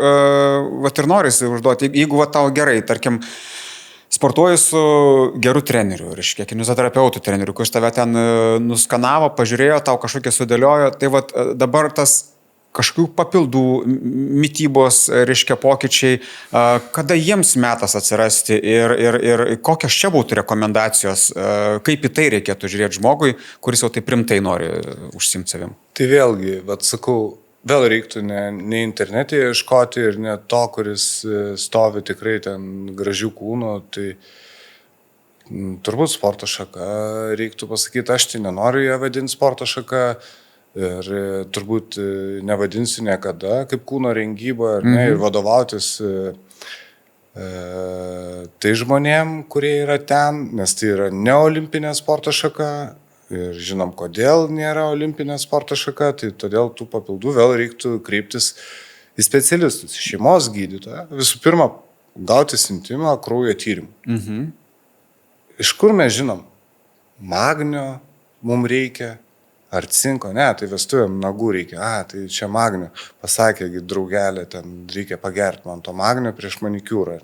vat ir norisi užduoti. Jeigu va tau gerai, tarkim, sportuoji su geru treneriu, reiškia, kineziterapeutų treneriu, kuris tave ten nuskanavo, pažiūrėjo, tau kažkokie sudėliojo, tai va dabar tas kažkokių papildų, mitybos, reiškia, pokyčiai, kada jiems metas atsirasti ir kokios čia būtų rekomendacijos, kaip į tai reikėtų žiūrėti žmogui, kuris jau taip rimtai nori užsiimti savim. Tai vėlgi, sakau, vėl reiktų ne internete ieškoti ir ne to, kuris stovi tikrai ten gražių kūnų, tai turbūt sporto šaka, reiktų pasakyti, aš tai nenoriu ją vadinti sporto šaka, ir turbūt nevadinsiu niekada kaip kūno rengyba ir vadovautis tai žmonėm, kurie yra ten, nes tai yra neolimpinė sporto šaka ir žinom, kodėl nėra olimpinė sporto šaka, tai todėl tų papildų vėl reiktų kreiptis į specialistus, į šeimos gydytoją. Visų pirma, gauti siuntimą kraujo tyrimų. Iš kur mes žinom? Magnio mums reikia. Ar cinko? Ne, tai vestuvėm nagų reikia. Tai čia magnio. Pasakė, draugelė, ten reikia pagerti man to magnio prieš manikiūrą.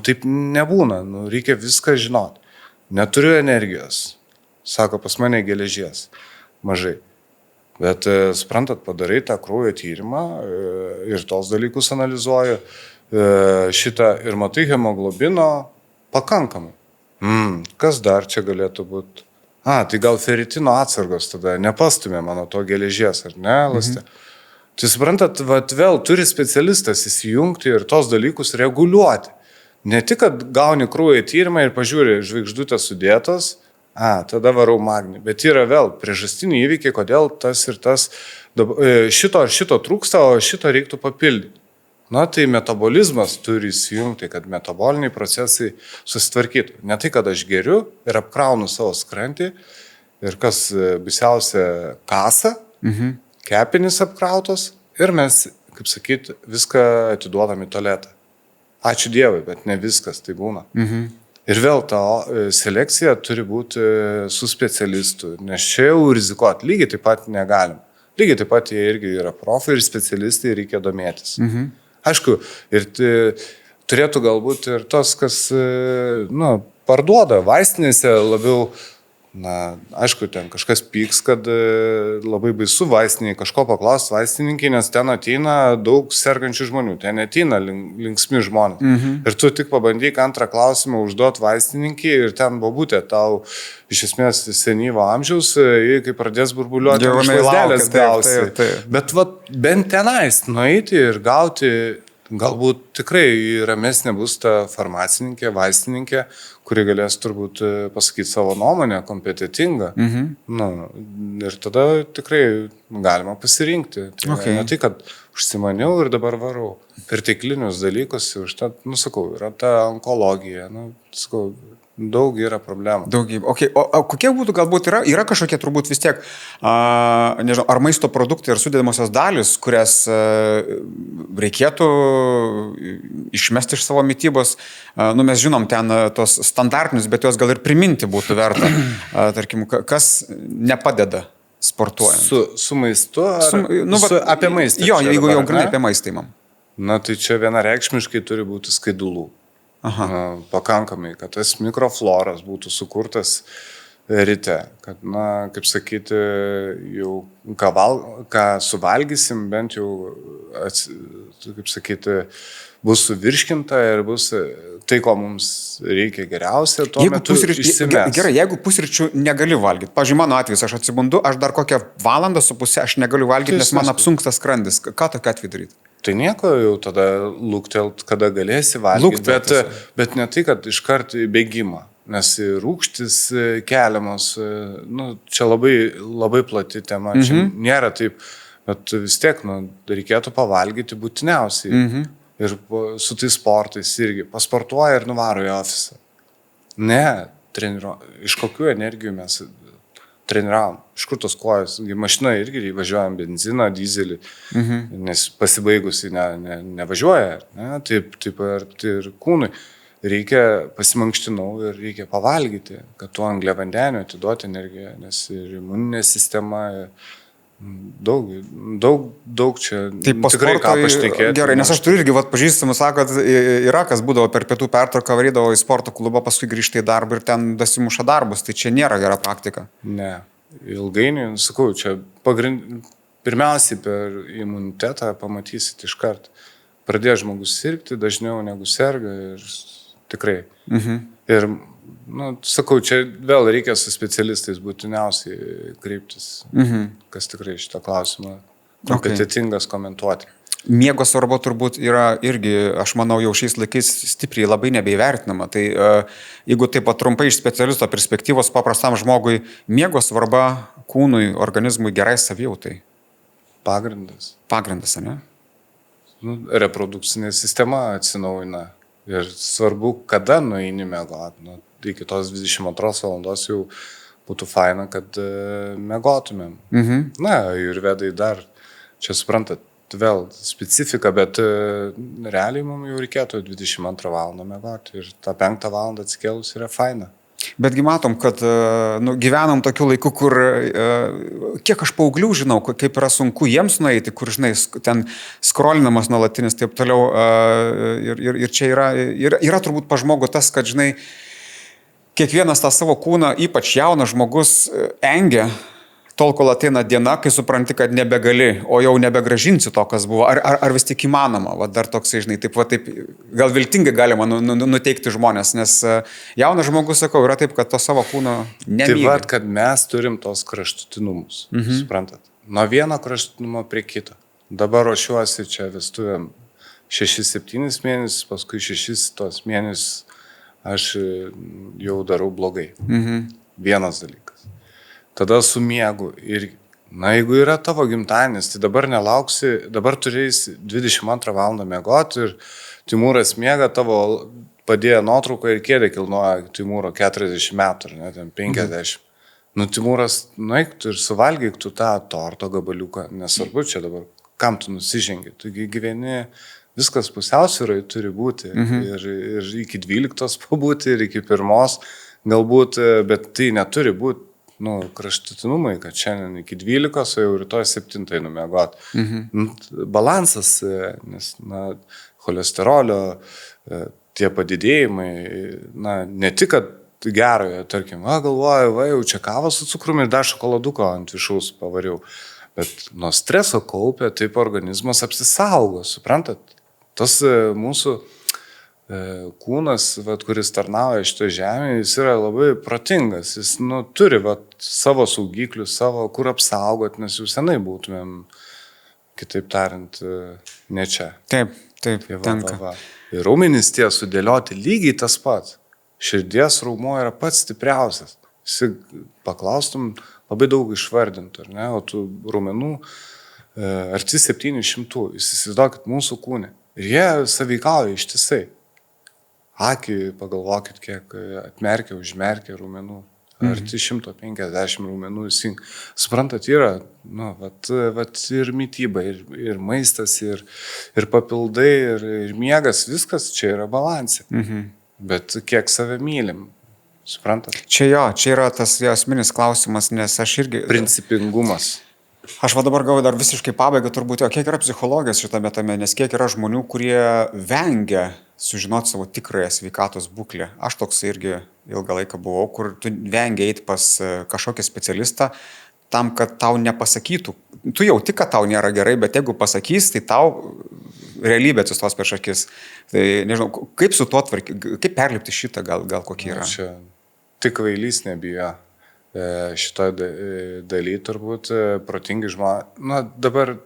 Taip nebūna. Reikia viską žinoti. Neturiu energijos. Sako, pas mane geležies. Mažai. Bet, suprantat, padarai tą kraujo tyrimą ir tos dalykus analizuoju. Šitą ir matai hemoglobino pakankamai. Kas dar čia galėtų būti? Tai gal feritino atsargos tada nepastumė mano to geležies, ar ne, ląstė? Tai suprantat, vėl turi specialistas įsijungti ir tos dalykus reguliuoti. Ne tik, kad gauni kraujo tyrimą ir pažiūri, žvaigždutės sudėtos, tada varau magnį, bet yra vėl priežastiniai įvykiai, kodėl tas ir tas, šito ar šito trūksta, o šito reiktų papildyti. Tai metabolizmas turi įsijungti, kad metaboliniai procesai susitvarkytų. Ne tai, kad aš geriu ir apkraunu savo skrandį ir kas baisiausia kasa, kepenys apkrautos ir mes, kaip sakyti, viską atiduodam į tualetą. Ačiū Dievui, bet ne viskas tai būna. Ir vėl ta selekcija turi būti su specialistu, nes čia jau rizikuoti lygiai taip pat negalim. Lygiai taip pat jie irgi yra profai ir specialistai, reikia domėtis. Aišku, ir turėtų galbūt ir tos, kas parduoda vaistinėse labiau, aišku, ten kažkas pyks, kad labai baisu vaistiniai kažko paklausti vaistininkai, nes ten ateina daug sergančių žmonių, ten ateina linksmi žmonės. Ir tu tik pabandyk antrą klausimą užduoti vaistininkai ir ten bobutė tau iš esmės senyvo amžiaus, kai pradės burbuliuoti, iš lasdelės gausi. Bet bent tenais nueiti ir gauti Galbūt tikrai ramesnė bus ta farmacininkė, vaistininkė, kuri galės turbūt pasakyti savo nuomonę, kompetitingą. Nu, ir tada tikrai galima pasirinkti. Tai ne tai, kad užsimaniau ir dabar varau perteklinius dalykus, užtat, sakau, yra ta onkologija, sakau, daug yra problemų. Daugybė. Okay. O kokie būtų, galbūt yra kažkokie turbūt vis tiek, nežinau, ar maisto produktai ir sudėdamosios dalis, kurias reikėtų išmesti iš savo mitybos. Mes žinom ten tos standartinius, bet juos gal ir priminti būtų verta. Tarkim, kas nepadeda sportuojant. Su maistu? Apie maistą? Jo, jeigu jau grinai apie maistą įmam. Na, tai čia vienareikšmiškai turi būti skaidulų. Pakankamai, kad tas mikrofloras būtų sukurtas ryte, kad, kaip sakyti, jau ką suvalgysim, bent jau, kaip sakyti, bus suvirškinta ir bus tai, ko mums reikia geriausia, tuo metu išsimes. Gerai, jeigu pusryčių negali valgyti, pavyzdžiui, mano atvejs, aš atsibundu, aš dar kokią valandą su pusę aš negaliu valgyti, nes man apsunksta skrandis. Ką tokia atveju daryti? Tai nieko, jau tada luktelt, kada galėsi valgyti, bet ne tai, kad iškart bėgimą, nes rūgštis keliamos, čia labai plati tema, čia nėra taip, bet vis tiek, reikėtų pavalgyti būtiniausiai. Ir su tais sportais irgi pasportuoja ir nuvaro į ofisą. Ne, iš kokių energijų mes treniravom, iš kur tos kojas, mašina irgi važiuojam benziną, dizelį, nes pasibaigusi nevažiuoja, taip ir kūnui. Reikia pasimankštinau ir reikia pavalgyti, kad tuo angliavandeniu atiduoti energiją, nes ir imuninė sistema, daug čia tikrai ką pašnekėti. Gerai, nes aš turiu irgi pažįstamų, sako, kad Irakas būdavo per pietų pertrauką, varydavo į sporto klubą, paskui grįžta į darbą ir ten dasimuša darbus, tai čia nėra gera praktika. Ne, ilgainiui, sakau, čia pirmiausiai per imunitetą pamatysit iš karto. Pradėjo žmogus sirgti dažniau negu serga ir tikrai. Ir sakau, čia vėl reikia su specialistais būtiniausiai kreiptis, kas tikrai šitą klausimą kompetitingas komentuoti. Miego svarba turbūt yra irgi, aš manau, jau šiais laikais stipriai labai nebeįvertinama. Tai jeigu taip pat trumpai iš specialisto perspektyvos paprastam žmogui, miego svarba kūnui, organizmui, gerai savijautai. Pagrindas, ne? Reprodukcinė sistema atsinaujina. Ir svarbu, kada nueini miegot. Iki tos 22 valandos jau būtų faina, kad miegotumėm. Ir vedai dar, čia suprantat, vėl specifika, bet realiai mums jau reikėtų 22 valandą miegoti. Ir tą 5 valandą atsikėlus yra faina. Betgi matom, kad gyvenam tokiu laiku, kur kiek aš paauglių žinau, kaip yra sunku jiems nueiti, kur, žinai, ten skrolinamas nuolatinis, taip toliau. Ir čia yra turbūt pa žmogų tas, kad, žinai, kiekvienas tą savo kūną, ypač jaunas žmogus, engia tol, kol ateina diena, kai supranti, kad nebegali, o jau nebegražinsi to, kas buvo. Ar vis tik įmanoma? Dar toksai, žinai, taip, gal viltingai galima nuteikti žmonės, nes jaunas žmogus, sakau, yra taip, kad to savo kūno nemyli. Taip, kad mes turim tos kraštutinumus, suprantat? Nuo vieno kraštutinumo prie kito. Dabar ruošiuosi čia vestuvėm 6-7 mėnesius, paskui 6 tos mėnesius aš jau darau blogai. Vienas dalykas. Tada su miegu ir, jeigu yra tavo gimtadienis, tai dabar nelauksi, dabar turėsi 22 valandą miegoti ir Timūras miega, tavo padėjo nuotrauką ir kėdė kilnoja Timūro 40 metų, ar ne, ten 50. Timūras, nueik tu ir suvalgyk tu tą torto gabaliuką, nesvarbu čia dabar, kam tu nusižengi, tu gyveni, viskas pusiausvyrai turi būti ir iki 12 pabūti, ir iki 1 galbūt, bet tai neturi būti kraštutinumai, kad šiandien iki 12, o jau rytoj 7 numiegot. Balansas, nes cholesterolio, tie padidėjimai, ne tik, kad geroje, tarkim, galvoju, jau čia kavą su cukrumi ir dar šokoladuko ant viršaus pavariau, bet nuo streso kaupia, taip organizmas apsisaugo, suprantat? Tas mūsų kūnas, kuris tarnauja šito žemėje, jis yra labai protingas, jis turi savo saugiklius, savo kur apsaugot, nes jau senai būtumėm, kitaip tariant, ne čia. Taip, taip, Tai tenka. Ir raumenys tie sudėlioti lygiai tas pats. Širdies raumuo yra pats stipriausias. Visi paklaustum, labai daug išvardintų, ar ne? O tų raumenų arti 700, jūs įsivaizduokit mūsų kūne. Ir jie sąveikauja ištisai. Akį pagalvokit, kiek atmerkia, užmerkia raumenų. Arti 150 raumenų. Suprantat, yra vat ir mytyba, ir maistas, ir papildai, ir miegas, viskas čia yra balansė. Bet kiek save mylim, suprantat? Čia yra tas esminis klausimas, nes aš irgi... Principingumas. Aš dabar gavau dar visiškai pabaigą turbūt, kiek yra psichologijos šitame tame, nes kiek yra žmonių, kurie vengia sužinoti savo tikrąją sveikatos būklę. Aš toks irgi ilgą laiką buvau, kur tu vengia eiti pas kažkokį specialistą tam, kad tau nepasakytų. Tu jauti, kad tau nėra gerai, bet jeigu pasakys, tai tau realybė atsistos prieš akis. Tai nežinau, kaip su tuo tvarkyti, kaip perlipti šitą, gal kokie yra. Čia tik kvailys nebijo. Šitoje dalyje turbūt protingi žmonės. Dabar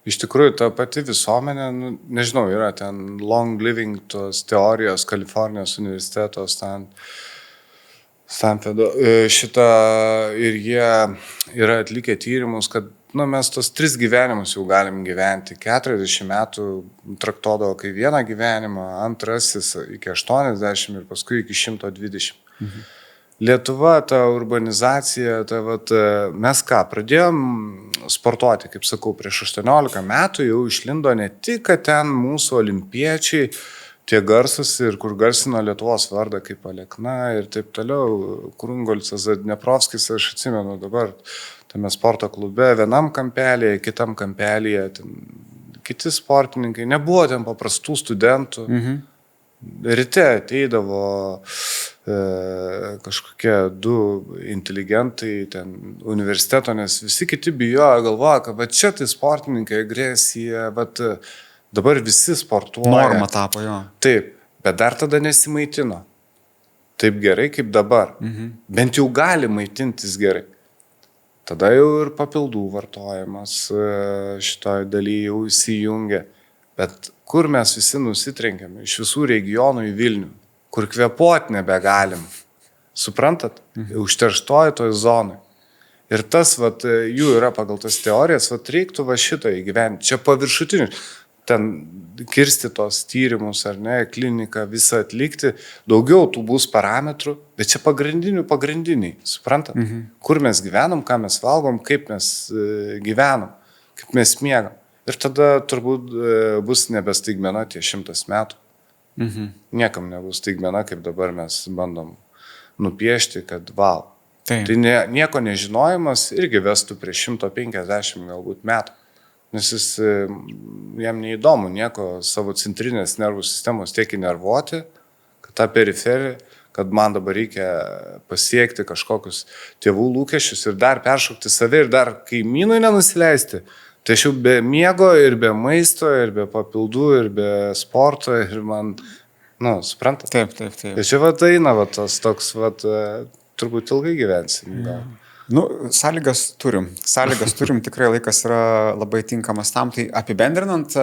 iš tikrųjų ta pati visuomenė, nežinau, yra ten long living tos teorijos Kalifornijos universiteto Stanfordo šitą ir jie yra atlikę tyrimus, kad mes tos 3 gyvenimus jau galim gyventi. 40 metų traktuodavo kaip vieną gyvenimą, antrasis iki 80 ir paskui iki 120. Lietuva, ta urbanizacija, mes pradėjom sportuoti, kaip sakau, prieš 18 metų jau išlindo ne tik, kad ten mūsų olimpiečiai, tie garsus ir kur garsino Lietuvos vardą kaip Alekna ir taip toliau, Krungolcas, Dneprovskis, aš atsimenu dabar, tame sporto klube, vienam kampelėje, kitam kampelėje, kiti sportininkai, nebuvo ten paprastų studentų. Ryte ateidavo kažkokie 2 inteligentai ten universiteto, nes visi kiti bijojo, galvoja, kad čia tai sportininkai, agresija, dabar visi sportuoja. Norma tapo, jo. Taip, bet dar tada nesimaitino. Taip gerai kaip dabar. Bent jau gali maitintis gerai. Tada jau ir papildų vartojimas šitoj dalyje jau įsijungia. Bet kur mes visi nusitrenkėme? Iš visų regionų į Vilnių, kur kvėpuoti nebegalim. Suprantat? Užterštoj toj zonai. Ir tas, jų yra pagal tas teorijas, reiktų šitą įgyventi. Čia paviršutinis. Ten kirsti tos tyrimus, ar ne, kliniką visą atlikti. Daugiau tų bus parametrų, bet čia pagrindiniai. Suprantat? Kur mes gyvenam, ką mes valgom, kaip mes gyvenam, kaip mes miegam. Ir tada turbūt bus nebestaigmena tie 100 metų. Niekam nebus staigmena, kaip dabar mes bandom nupiešti, kad wow. Taip. Tai nieko nežinojimas irgi vestų prie 150 galbūt metų. Nes jam neįdomu nieko savo centrinės nervų sistemos tiek įnervuoti, kad tą periferiją, kad man dabar reikia pasiekti kažkokius tėvų lūkesčius ir dar peršokti save ir dar kaimynui nenusileisti. Tai aš jau be miego ir be maisto, ir be papildų, ir be sporto, ir man, suprantat? Taip. Ir čia eina tas toks, turbūt ilgai gyvensim. Sąlygas turim, tikrai laikas yra labai tinkamas tam. Tai apibendrinant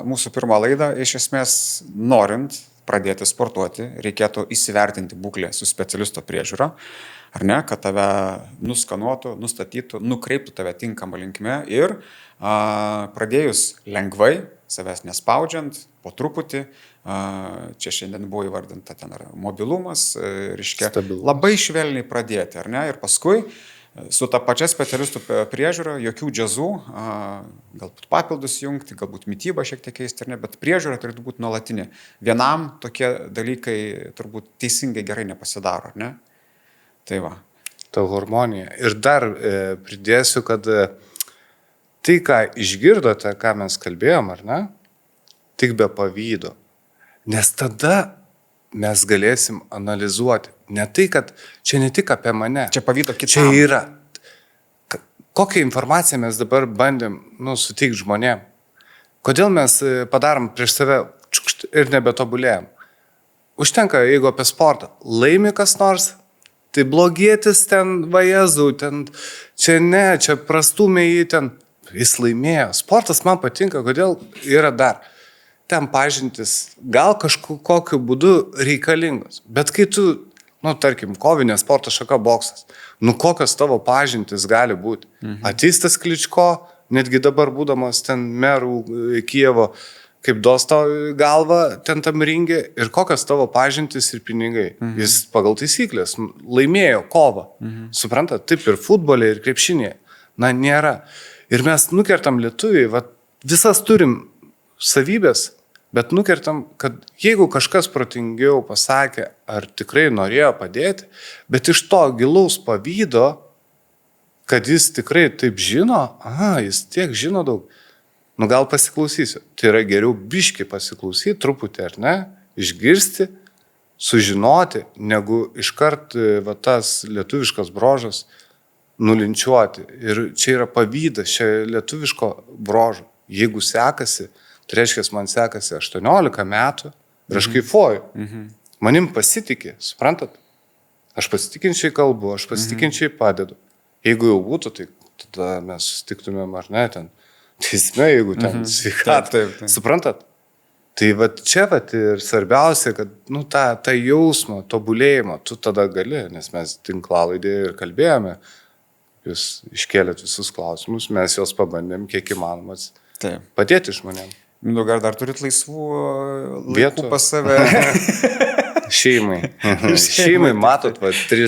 mūsų pirmą laidą, iš esmės, norint pradėti sportuoti, reikėtų įsivertinti būklę su specialisto priežiūra. Ar ne, kad tave nuskanuotų, nustatytų, nukreiptų tave tinkamą linkme ir pradėjus lengvai, savęs nespaudžiant, po truputį, čia šiandien buvo įvardinta ten mobilumas, reiškia, labai švelniai pradėti, ar ne, ir paskui su ta pačia specialistų priežiūra, jokių džiazų, galbūt papildus jungti, galbūt mytybą šiek tiek keisti, ar ne, bet priežiūra turėtų būti nuolatinė. Vienam tokie dalykai turbūt teisingai gerai nepasidaro, ar ne? Tai va. Ta harmonija. Ir dar pridėsiu, kad tai, ką išgirdote, ką mes kalbėjom, ar ne, tik be pavydo. Nes tada mes galėsim analizuoti. Ne tai, kad čia ne tik apie mane. Čia pavydo kitam. Čia yra. Kokią informaciją mes dabar bandėm suteikti žmonėm? Kodėl mes padarom prieš save ir nebetobulėjom? Užtenka, jeigu apie sportą laimi kas nors, tai blogietis ten, vajezau, ten, čia prastumė jį ten, jis laimėjo. Sportas man patinka, kodėl yra dar. ten pažintis gal kažkokiu būdu reikalingos, bet kai tu, tarkim, kovinė sporto šaka boksas, kokios tavo pažintis gali būti. Ateis tas Kličko, netgi dabar būdamas ten merų Kijevo, kaip dosto galva ten tam ringė ir kokios tavo pažintis ir pinigai. Jis pagal taisyklės laimėjo kovą. Suprantat, taip ir futbolė, ir krepšinėje. Nėra. Ir mes nukertam lietuviai, visas turim savybės, bet nukertam, kad jeigu kažkas protingiau pasakė, ar tikrai norėjo padėti, bet iš to gilaus pavydo, kad jis tikrai taip žino, jis tiek žino daug, gal pasiklausysiu. Tai yra geriau biški pasiklausyti, truputį ar ne, išgirsti, sužinoti, negu iškart tas lietuviškas brožas nulinčiuoti. Ir čia yra pavydas, čia lietuviško brožo. Jeigu sekasi, tai reiškia, man sekasi 18 metų ir aš kaifuoju. Manim pasitikė, suprantat? Aš pasitikinčiai kalbu, aš pasitikinčiai padedu. Jeigu jau būtų, tai tada mes susitiktumėm ar ne ten. Teisme, jeigu ten sveikatą, suprantat? Tai čia ir svarbiausia, kad tą jausmą, tobulėjimą tu tada gali, nes mes tinklalaidėje ir kalbėjome, jūs iškėlėt visus klausimus, mes juos pabandėm kiek įmanomas padėti žmonėm. Mindaugai, dar turit laisvų laikų pas save? Šeimai. Šeimai, matot, 3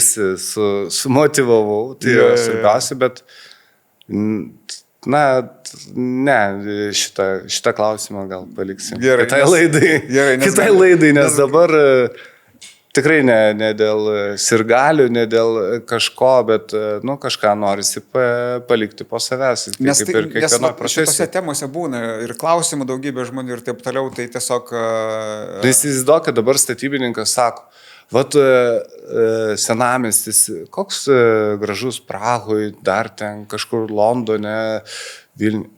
sumotivavau, tai yra svarbiausia, bet šitą klausimą gal paliksim. Gerai. Kitai laidai, nes dabar tikrai ne dėl sirgalių, ne dėl kažko, bet kažką norisi palikti po savęs. Nes šitose temose būna ir klausimų daugybė žmonių ir taip toliau, tai tiesiog... Įsivaizduok, kad dabar statybininkas sako, senamiestis, koks gražus Prahoj, dar ten kažkur Londone, Vilniuje.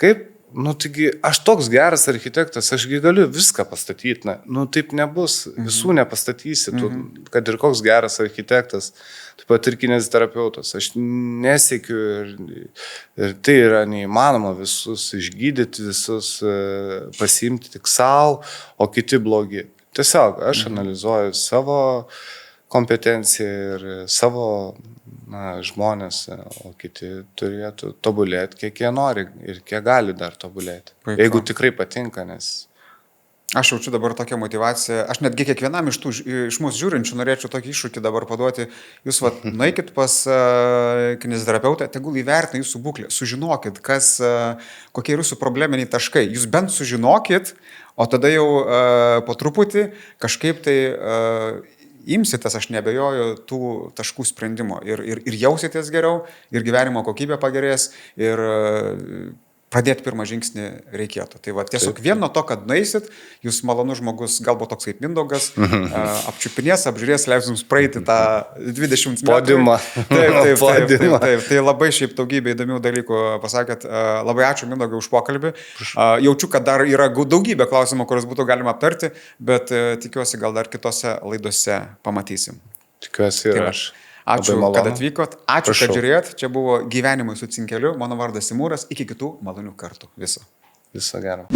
Kaip? Taigi, aš toks geras architektas, ašgi galiu viską pastatyti. Taip nebus, visų nepastatysi, kad ir koks geras architektas, taip pat ir kineziterapeutas. Aš nesiekiu ir tai yra neįmanoma visus išgydyti, visus pasiimti tik savo, o kiti blogi. Tiesiog aš analizuoju savo kompetenciją ir savo žmonės, o kiti turėtų tobulėti, kiek jie nori ir kiek gali dar tobulėti. Jeigu tikrai patinka, nes... Aš jaučiu dabar tokią motivaciją, aš netgi kiekvienam iš mūsų žiūrinčių norėčiau tokį iššūkį dabar paduoti. Jūs nueikit pas kineziterapeutą, tegul įvertina jūsų būklę, sužinokit, kokie jūsų probleminiai taškai. Jūs bent sužinokit, o tada jau po truputį kažkaip tai imsitės, aš nebejoju, tų taškų sprendimo ir jausitės geriau, ir gyvenimo kokybė pagerės, ir pradėti pirmą žingsnį reikėtų. Tai tiesiog vien nuo to, kad nueisit, jūs malonus žmogus, galbūt toks kaip Mindaugas, apčiupinės, apžiūrės, leis jums praeiti tą 20 metų. Podimą. Taip. Tai labai šiaip daugybė įdomių dalykų pasakėt. Labai ačiū Mindaugai už pokalbį. Jaučiu, kad dar yra daugybė klausimų, kuriuos būtų galima aptarti, bet tikiuosi, gal dar kitose laidose pamatysim. Tikiuosi ir aš. Ačiū, kad atvykot. Ačiū, kad žiūrėjot. Čia buvo Gyvenimai su Cinkeliu. Mano vardas Timūras. Iki kitų malonių kartų. Viso gero.